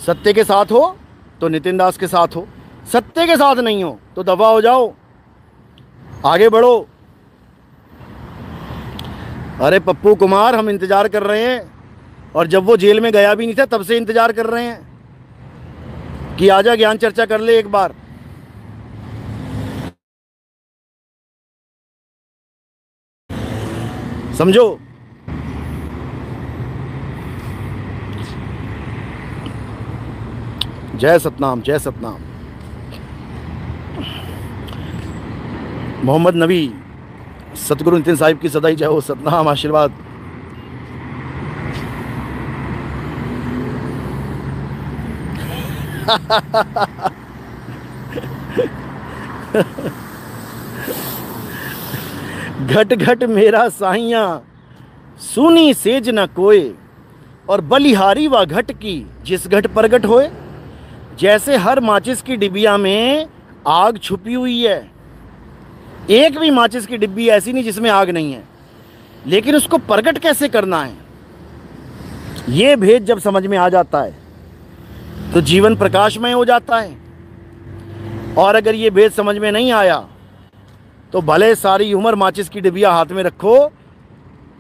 सत्य के साथ हो तो नितिन दास के साथ हो, सत्य के साथ नहीं हो तो दफा हो जाओ, आगे बढ़ो। अरे पप्पू कुमार, हम इंतजार कर रहे हैं, और जब वो जेल में गया भी नहीं था तब से इंतजार कर रहे हैं कि आजा ज्ञान चर्चा कर ले एक बार। समझो। जय सतनाम, जय सतनाम। मोहम्मद नबी, सतगुरु नितिन साहिब की सदाई जय हो। सतनाम, आशीर्वाद। घट घट मेरा साइयां सुनी सेज न कोय, और बलिहारी व घट की जिस घट प्रगट होए। जैसे हर माचिस की डिबिया में आग छुपी हुई है, एक भी माचिस की डिब्बी ऐसी नहीं जिसमें आग नहीं है, लेकिन उसको प्रगट कैसे करना है, ये भेद जब समझ में आ जाता है तो जीवन प्रकाशमय हो जाता है। और अगर ये भेद समझ में नहीं आया तो भले सारी उम्र माचिस की डिबिया हाथ में रखो,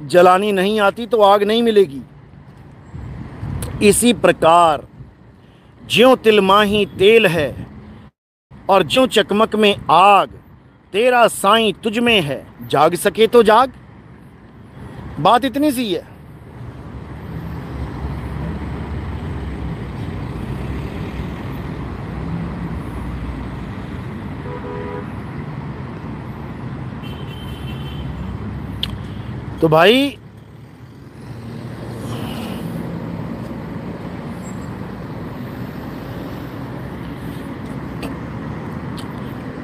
जलानी नहीं आती तो आग नहीं मिलेगी। इसी प्रकार ज्यों तिलमाही तेल है और ज्यों चकमक में आग, तेरा साईं तुझ में है, जाग सके तो जाग। बात इतनी सी है। तो भाई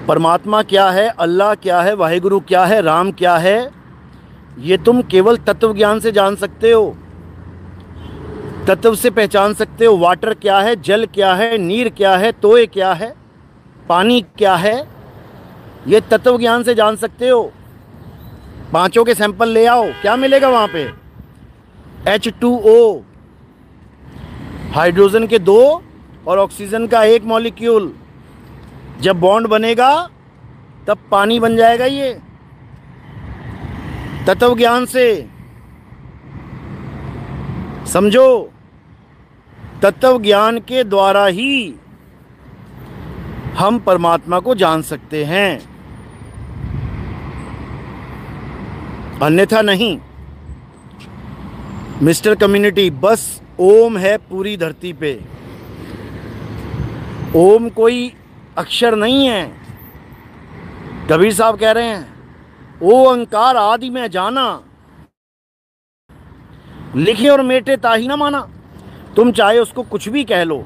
परमात्मा क्या है, अल्लाह क्या है, वाहिगुरु क्या है, राम क्या है, ये तुम केवल तत्व ज्ञान से जान सकते हो, तत्व से पहचान सकते हो। वाटर क्या है, जल क्या है, नीर क्या है, तोय क्या है, पानी क्या है, ये तत्व ज्ञान से जान सकते हो। पांचों के सैंपल ले आओ, क्या मिलेगा वहां पे? H2O, हाइड्रोजन के 2 और ऑक्सीजन का 1 मॉलिक्यूल। जब बॉन्ड बनेगा तब पानी बन जाएगा। ये तत्व ज्ञान से समझो, तत्व ज्ञान के द्वारा ही हम परमात्मा को जान सकते हैं, अन्यथा नहीं। मिस्टर कम्युनिटी, बस ओम है पूरी धरती पे। ओम कोई अक्षर नहीं है। कबीर साहब कह रहे हैं, ओ अंकार आदि में जाना, लिखे और मेटे ताही ना माना। तुम चाहे उसको कुछ भी कह लो,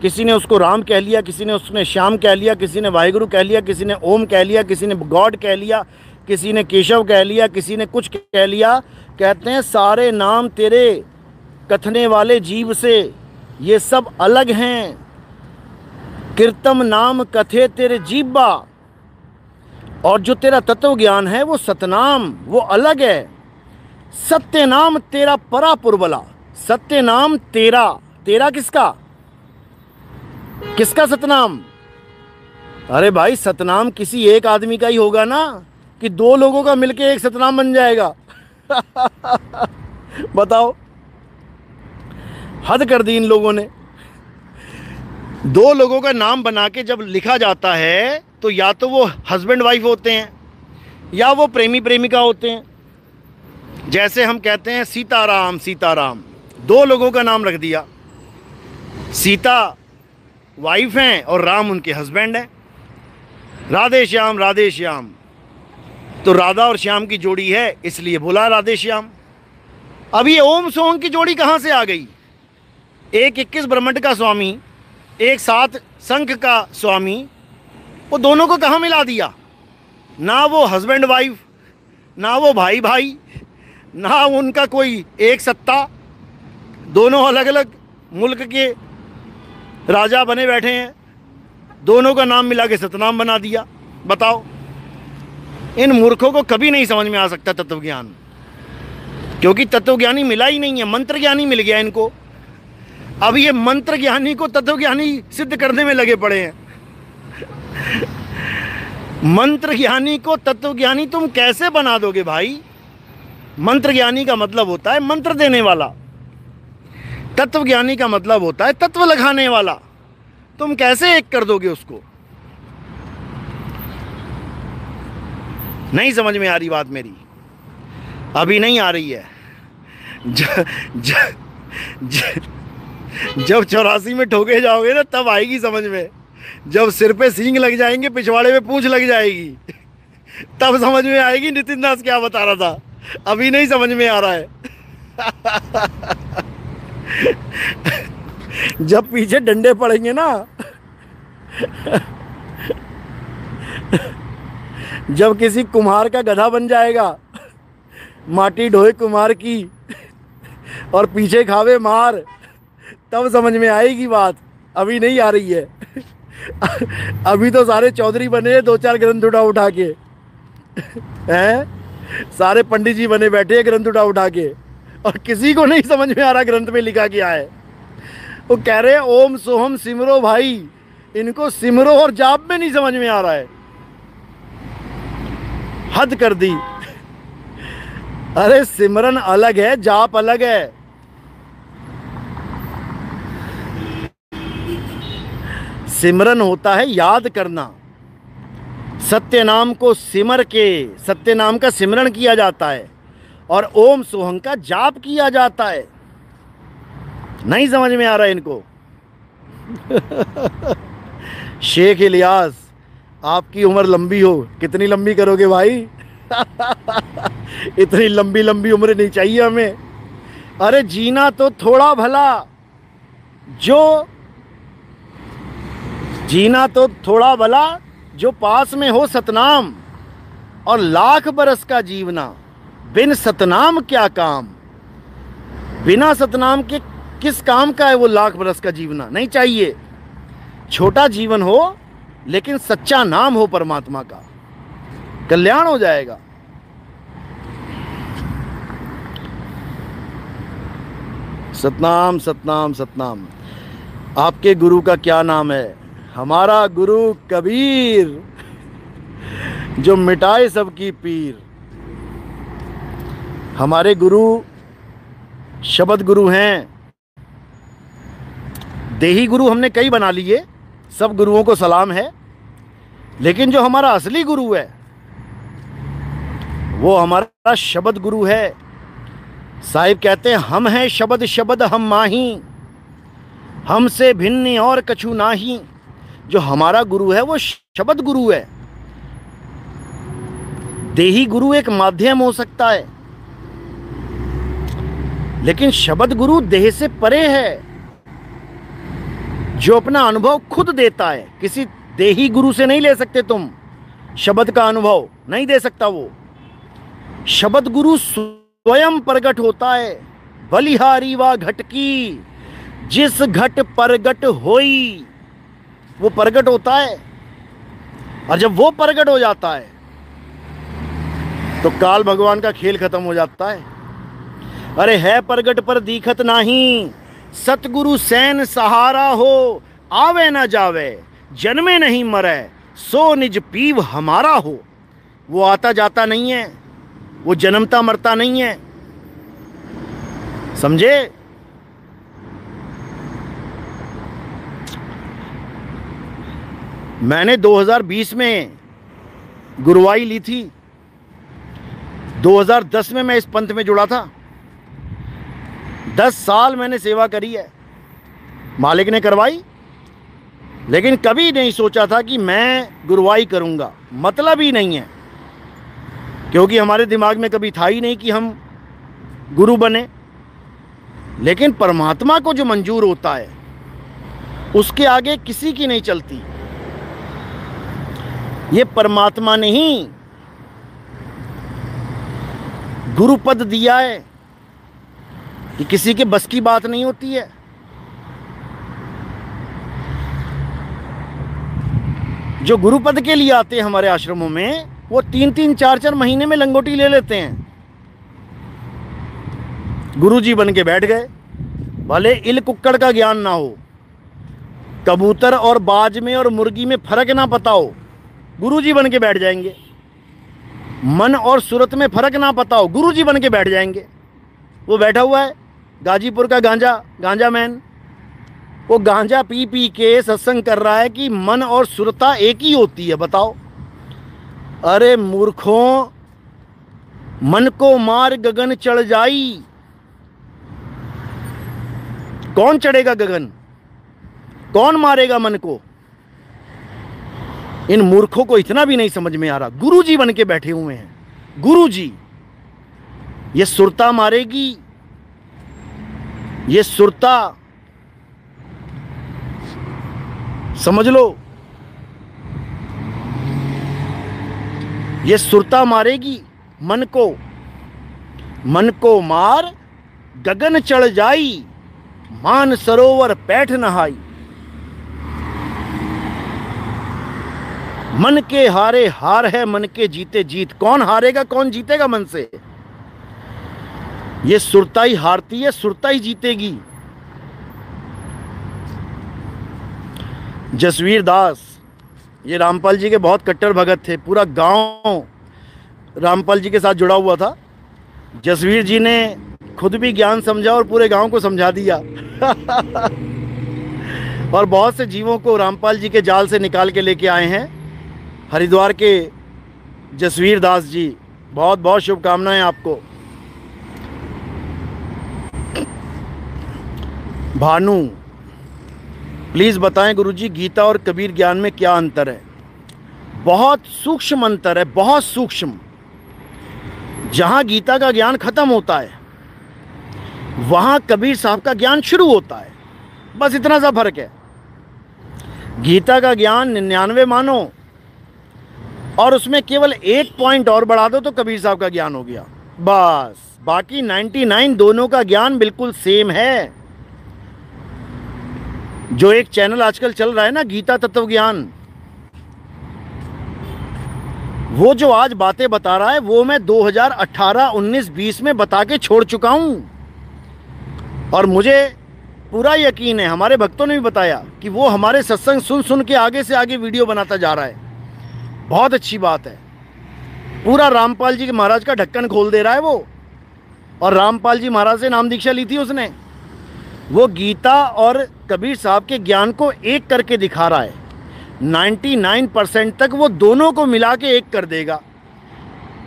किसी ने उसको राम कह लिया, किसी ने उसने श्याम कह लिया, किसी ने वाहिगुरु कह लिया, किसी ने ओम कह लिया, किसी ने गॉड कह लिया, किसी ने केशव कह लिया, किसी ने कुछ कह लिया। कहते हैं सारे नाम तेरे कथने वाले जीव से ये सब अलग हैं। कीर्तम नाम कथे तेरे जीवा, और जो तेरा तत्व ज्ञान है वो सतनाम, वो अलग है। सत्य नाम तेरा परा पुरबला। सत्य नाम तेरा, तेरा किसका? किसका सतनाम? अरे भाई, सतनाम किसी एक आदमी का ही होगा ना, कि 2 लोगों का मिलके एक सतनाम बन जाएगा? बताओ, हद कर दी इन लोगों ने। 2 लोगों का नाम बना के जब लिखा जाता है तो या तो वो हस्बैंड वाइफ होते हैं या वो प्रेमी प्रेमिका होते हैं। जैसे हम कहते हैं सीताराम सीताराम, 2 लोगों का नाम रख दिया। सीता वाइफ हैं और राम उनके हस्बैंड हैं। राधे श्याम, तो राधा और श्याम की जोड़ी है, इसलिए बोला राधे श्याम। अब ये ओम सोम की जोड़ी कहाँ से आ गई? एक 21 ब्रह्मांड का स्वामी, एक 7 शंख का स्वामी, वो दोनों को कहाँ मिला दिया? ना वो हस्बैंड वाइफ, ना वो भाई भाई, ना उनका कोई एक सत्ता। दोनों अलग अलग मुल्क के राजा बने बैठे हैं, दोनों का नाम मिला के सतनाम बना दिया। बताओ, इन मूर्खों को कभी नहीं समझ में आ सकता तत्व ज्ञान, क्योंकि तत्व ज्ञानी मिला ही नहीं है, मंत्र ज्ञानी मिल गया इनको। अब ये मंत्र ज्ञानी को तत्व ज्ञानी सिद्ध करने में लगे पड़े हैं। मंत्र ज्ञानी को तत्व ज्ञानी तुम कैसे बना दोगे भाई? मंत्र ज्ञानी का मतलब होता है मंत्र देने वाला, तत्व ज्ञानी का मतलब होता है तत्व लगाने वाला। तुम कैसे एक कर दोगे उसको? नहीं समझ में आ रही बात मेरी? अभी नहीं आ रही है। जब 84 में ठोके जाओगे ना, तब आएगी समझ में। जब सिर पे सींग लग जाएंगे, पिछवाड़े में पूंछ लग जाएगी, तब समझ में आएगी नितिन दास क्या बता रहा था। अभी नहीं समझ में आ रहा है। जब पीछे डंडे पड़ेंगे ना, जब किसी कुम्हार का गधा बन जाएगा, माटी ढोए कुम्हार की और पीछे खावे मार, तब समझ में आएगी बात। अभी नहीं आ रही है। अभी तो सारे चौधरी बने 2-4 ग्रंथ उठा के हैं, सारे पंडित जी बने बैठे हैं ग्रंथ उठा के, और किसी को नहीं समझ में आ रहा ग्रंथ में लिखा क्या है। वो कह रहे हैं ओम सोहम सिमरो भाई, इनको सिमरो और जाप में नहीं समझ में आ रहा है। हद कर दी। अरे सिमरन अलग है, जाप अलग है। सिमरन होता है याद करना। सत्य नाम को सिमर के, सत्य नाम का सिमरण किया जाता है और ओम सोहं का जाप किया जाता है। नहीं समझ में आ रहा इनको? शेख इलियास, आपकी उम्र लंबी हो। कितनी लंबी करोगे भाई? इतनी लंबी लंबी उम्र नहीं चाहिए हमें। अरे जीना तो थोड़ा भला, जो जीना तो थोड़ा भला जो पास में हो सतनाम, और लाख बरस का जीवना बिन सतनाम क्या काम। बिना सतनाम के किस काम का है वो लाख बरस का जीवना? नहीं चाहिए। छोटा जीवन हो लेकिन सच्चा नाम हो परमात्मा का, कल्याण हो जाएगा। सतनाम सतनाम सतनाम। आपके गुरु का क्या नाम है? हमारा गुरु कबीर, जो मिटाए सबकी पीर। हमारे गुरु शब्द गुरु हैं। देही गुरु हमने कई बना लिए, सब गुरुओं को सलाम है, लेकिन जो हमारा असली गुरु है वो हमारा शब्द गुरु है। साहिब कहते हैं, हम हैं शब्द शब्द हम माही, हमसे भिन्न और कछु नाही। जो हमारा गुरु है वो शब्द गुरु है। देही गुरु एक माध्यम हो सकता है, लेकिन शब्द गुरु देह से परे है, जो अपना अनुभव खुद देता है। किसी देही गुरु से नहीं ले सकते तुम शब्द का अनुभव, नहीं दे सकता वो। शब्द गुरु स्वयं प्रगट होता है। बलिहारी वा घट की, जिस घट प्रगट होई, वो प्रगट होता है। और जब वो प्रगट हो जाता है तो काल भगवान का खेल खत्म हो जाता है। अरे है प्रगट पर दीखत नाही, सतगुरु सैन सहारा हो। आवे ना जावे, जन्मे नहीं मरे, सो निज पीव हमारा हो। वो आता जाता नहीं है, वो जन्मता मरता नहीं है। समझे? मैंने 2020 में गुरुवाई ली थी। 2010 में मैं इस पंथ में जुड़ा था। 10 साल मैंने सेवा करी है, मालिक ने करवाई, लेकिन कभी नहीं सोचा था कि मैं गुरुवाई करूंगा। मतलब ही नहीं है, क्योंकि हमारे दिमाग में कभी था ही नहीं कि हम गुरु बने। लेकिन परमात्मा को जो मंजूर होता है उसके आगे किसी की नहीं चलती। ये परमात्मा ने ही गुरुपद दिया है, कि किसी के बस की बात नहीं होती है। जो गुरुपद के लिए आते हैं हमारे आश्रमों में, वो 3-3, 4-4 महीने में लंगोटी ले लेते हैं। गुरुजी बन के बैठ गए, भले इल कुक्कड़ का ज्ञान ना हो, कबूतर और बाज में और मुर्गी में फर्क ना पता हो, गुरुजी बन के बैठ जाएंगे। मन और सूरत में फर्क ना पता हो, गुरुजी बन के बैठ जाएंगे। वो बैठा हुआ है गाजीपुर का गांजा मैन, वो गांजा पी पी के सत्संग कर रहा है कि मन और सुरता एक ही होती है। बताओ। अरे मूर्खों, मन को मार गगन चढ़ जाई। कौन चढ़ेगा गगन? कौन मारेगा मन को? इन मूर्खों को इतना भी नहीं समझ में आ रहा। गुरुजी बन के बैठे हुए हैं। गुरुजी, ये सुरता मारेगी, ये सुरता, समझ लो, ये सुरता मारेगी मन को। मन को मार गगन चढ़ जाई, मान सरोवर पैठ नहाई। मन के हारे हार है, मन के जीते जीत। कौन हारेगा कौन जीतेगा मन से? ये सुरता ही हारती है, सुरता ही जीतेगी। जसवीर दास, ये रामपाल जी के बहुत कट्टर भगत थे। पूरा गांव रामपाल जी के साथ जुड़ा हुआ था। जसवीर जी ने खुद भी ज्ञान समझा और पूरे गांव को समझा दिया। और बहुत से जीवों को रामपाल जी के जाल से निकाल के लेके आए हैं। हरिद्वार के जसवीर दास जी, बहुत बहुत शुभकामनाएं आपको। भानु, प्लीज़ बताएं गुरुजी, गीता और कबीर ज्ञान में क्या अंतर है? बहुत सूक्ष्म अंतर है, बहुत सूक्ष्म। जहां गीता का ज्ञान खत्म होता है वहां कबीर साहब का ज्ञान शुरू होता है, बस इतना सा फर्क है। गीता का ज्ञान 99 मानो और उसमें केवल एक पॉइंट और बढ़ा दो तो कबीर साहब का ज्ञान हो गया, बस। बाकी 99 दोनों का ज्ञान बिल्कुल सेम है। जो एक चैनल आजकल चल रहा है ना, गीता तत्व ज्ञान, वो जो आज बातें बता रहा है वो मैं 2018, 19, 20 में बता के छोड़ चुका हूं। और मुझे पूरा यकीन है, हमारे भक्तों ने भी बताया कि वो हमारे सत्संग सुन सुन के आगे से आगे वीडियो बनाता जा रहा है। बहुत अच्छी बात है। पूरा रामपाल जी के महाराज का ढक्कन खोल दे रहा है वो। और रामपाल जी महाराज से नाम दीक्षा ली थी उसने। वो गीता और कबीर साहब के ज्ञान को एक करके दिखा रहा है। 99% तक वो दोनों को मिला के एक कर देगा।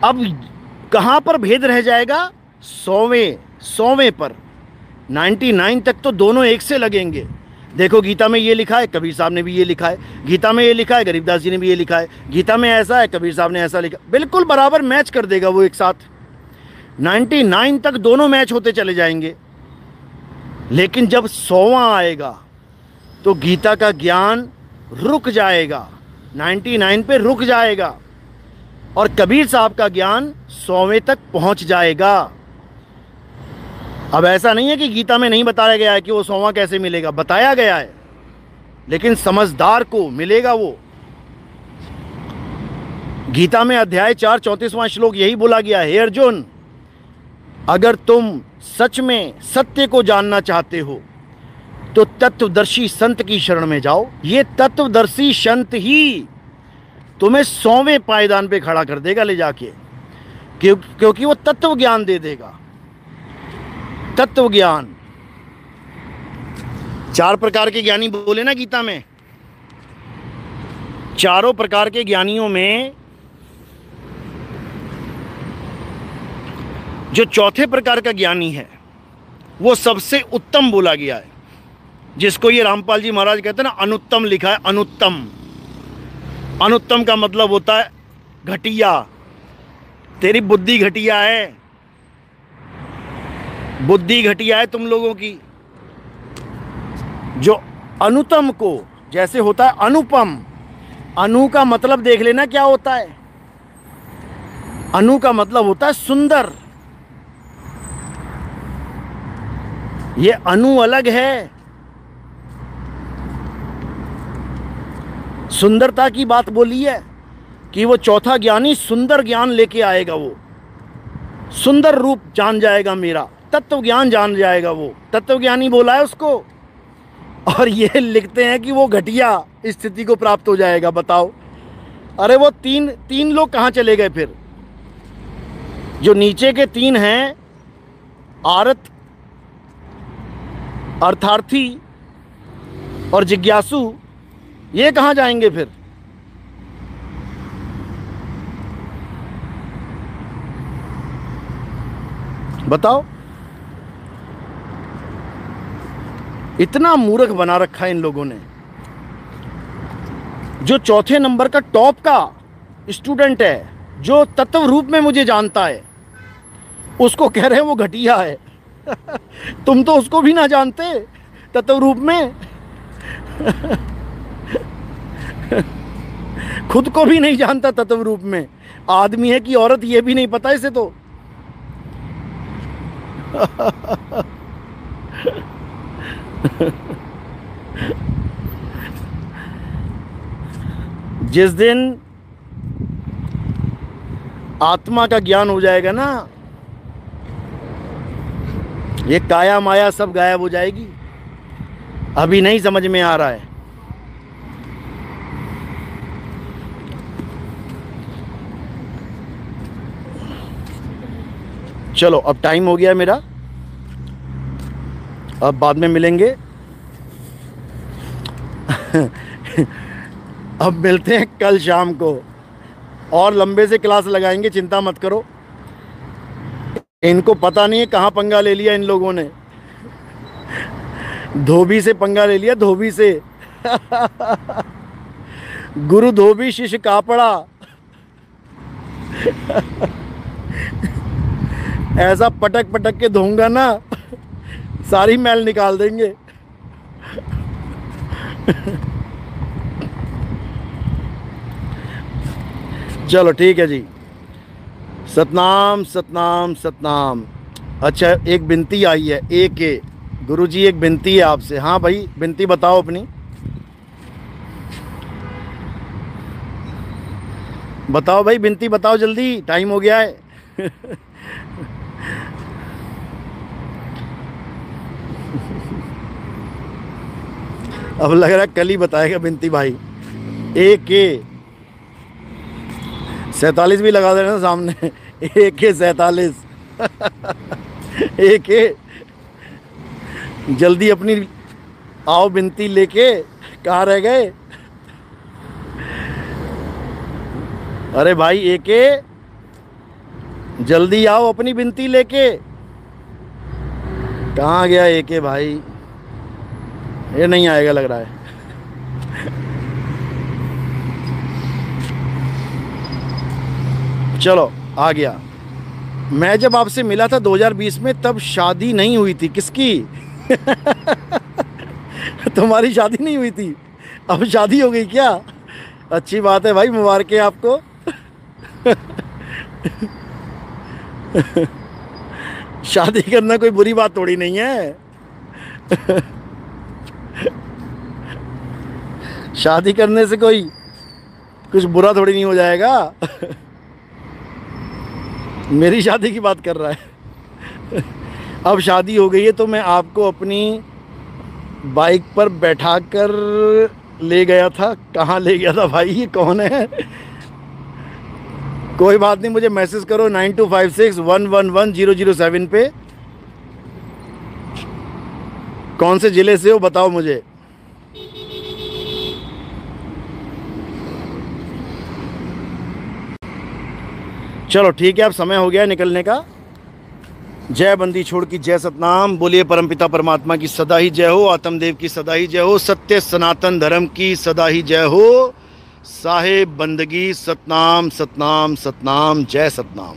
अब कहाँ पर भेद रह जाएगा? 100वें पर। 99 तक तो दोनों एक से लगेंगे। देखो, गीता में ये लिखा है, कबीर साहब ने भी ये लिखा है। गीता में ये लिखा है, गरीबदास जी ने भी ये लिखा है। गीता में ऐसा है, कबीर साहब ने ऐसा लिखा। बिल्कुल बराबर मैच कर देगा वो एक साथ। 99 तक दोनों मैच होते चले जाएंगे। लेकिन जब 100वां आएगा तो गीता का ज्ञान रुक जाएगा, 99 पे रुक जाएगा और कबीर साहब का ज्ञान 100वें तक पहुंच जाएगा। अब ऐसा नहीं है कि गीता में नहीं बताया गया है कि वो 100वां कैसे मिलेगा, बताया गया है, लेकिन समझदार को मिलेगा वो। गीता में अध्याय 4, 34वां श्लोक यही बोला गया है, हे अर्जुन, अगर तुम सच में सत्य को जानना चाहते हो तो तत्वदर्शी संत की शरण में जाओ। ये तत्वदर्शी संत ही तुम्हें 100वें पायदान पे खड़ा कर देगा ले जाके, क्योंकि वो तत्व ज्ञान दे देगा। तत्व ज्ञान। 4 प्रकार के ज्ञानी बोले ना गीता में। चारों प्रकार के ज्ञानियों में जो चौथे प्रकार का ज्ञानी है वो सबसे उत्तम बोला गया है, जिसको ये रामपाल जी महाराज कहते हैं ना, अनुत्तम लिखा है। अनुत्तम, अनुत्तम का मतलब होता है घटिया। तेरी बुद्धि घटिया है, बुद्धि घटिया है तुम लोगों की। जो अनुत्तम को जैसे होता है अनुपम। अनु का मतलब देख लेना क्या होता है। अनु का मतलब होता है सुंदर। ये अनु अलग है। सुंदरता की बात बोली है कि वो चौथा ज्ञानी सुंदर ज्ञान लेके आएगा। वो सुंदर रूप जान जाएगा मेरा, तत्व ज्ञान जान जाएगा वो। तत्व ज्ञानी बोला है उसको। और ये लिखते हैं कि वो घटिया स्थिति को प्राप्त हो जाएगा। बताओ, अरे वो तीन लोग कहाँ चले गए फिर? जो नीचे के 3 हैं, आरत, अर्थार्थी और जिज्ञासु, ये कहाँ जाएंगे फिर? बताओ। इतना मूर्ख बना रखा है इन लोगों ने। जो चौथे नंबर का टॉप का स्टूडेंट है, जो तत्व रूप में मुझे जानता है, उसको कह रहे हैं वो घटिया है। तुम तो उसको भी ना जानते तत्व रूप में। खुद को भी नहीं जानता तत्व रूप में। आदमी है कि औरत ये भी नहीं पता इसे तो। जिस दिन आत्मा का ज्ञान हो जाएगा ना, ये काया माया सब गायब हो जाएगी। अभी नहीं समझ में आ रहा है। चलो अब टाइम हो गया है मेरा, अब बाद में मिलेंगे। अब मिलते हैं कल शाम को, और लंबे से क्लास लगाएंगे, चिंता मत करो। इनको पता नहीं है कहाँ पंगा ले लिया इन लोगों ने। धोबी से पंगा ले लिया, धोबी से। गुरु धोबी शिष्य कापड़ा। ऐसा पटक पटक के धोऊंगा ना, सारी मैल निकाल देंगे। चलो ठीक है जी, सतनाम सतनाम सतनाम। अच्छा एक विनती आई है, एक गुरुजी एक विनती है आपसे। हाँ भाई विनती बताओ अपनी, बताओ भाई विनती बताओ जल्दी, टाइम हो गया है। अब लग रहा है कल ही बताएगा विनती भाई। AK 47 भी लगा देना सामने। AK 47। AK जल्दी अपनी आओ विनती लेके, कहाँ रह गए? अरे भाई AK जल्दी आओ अपनी विनती लेके। कहाँ गया AK भाई? ये नहीं आएगा लग रहा है। चलो आ गया। मैं जब आपसे मिला था 2020 में, तब शादी नहीं हुई थी। किसकी? तुम्हारी शादी नहीं हुई थी, अब शादी हो गई क्या? अच्छी बात है भाई, मुबारक है आपको। शादी करना कोई बुरी बात थोड़ी नहीं है। शादी करने से कोई कुछ बुरा थोड़ी नहीं हो जाएगा। मेरी शादी की बात कर रहा है। अब शादी हो गई है तो मैं आपको अपनी बाइक पर बैठाकर ले गया था। कहाँ ले गया था भाई? ये कौन है? कोई बात नहीं, मुझे मैसेज करो 9256111007 पे। कौन से ज़िले से हो बताओ मुझे। चलो ठीक है, अब समय हो गया है निकलने का। जय बंदी छोड़ की जय सतनाम। बोलिए परमपिता परमात्मा की सदा ही जय हो, आत्मदेव की सदा ही जय हो, सत्य सनातन धर्म की सदा ही जय हो। साहेब बंदगी सतनाम सतनाम सतनाम, जय सतनाम।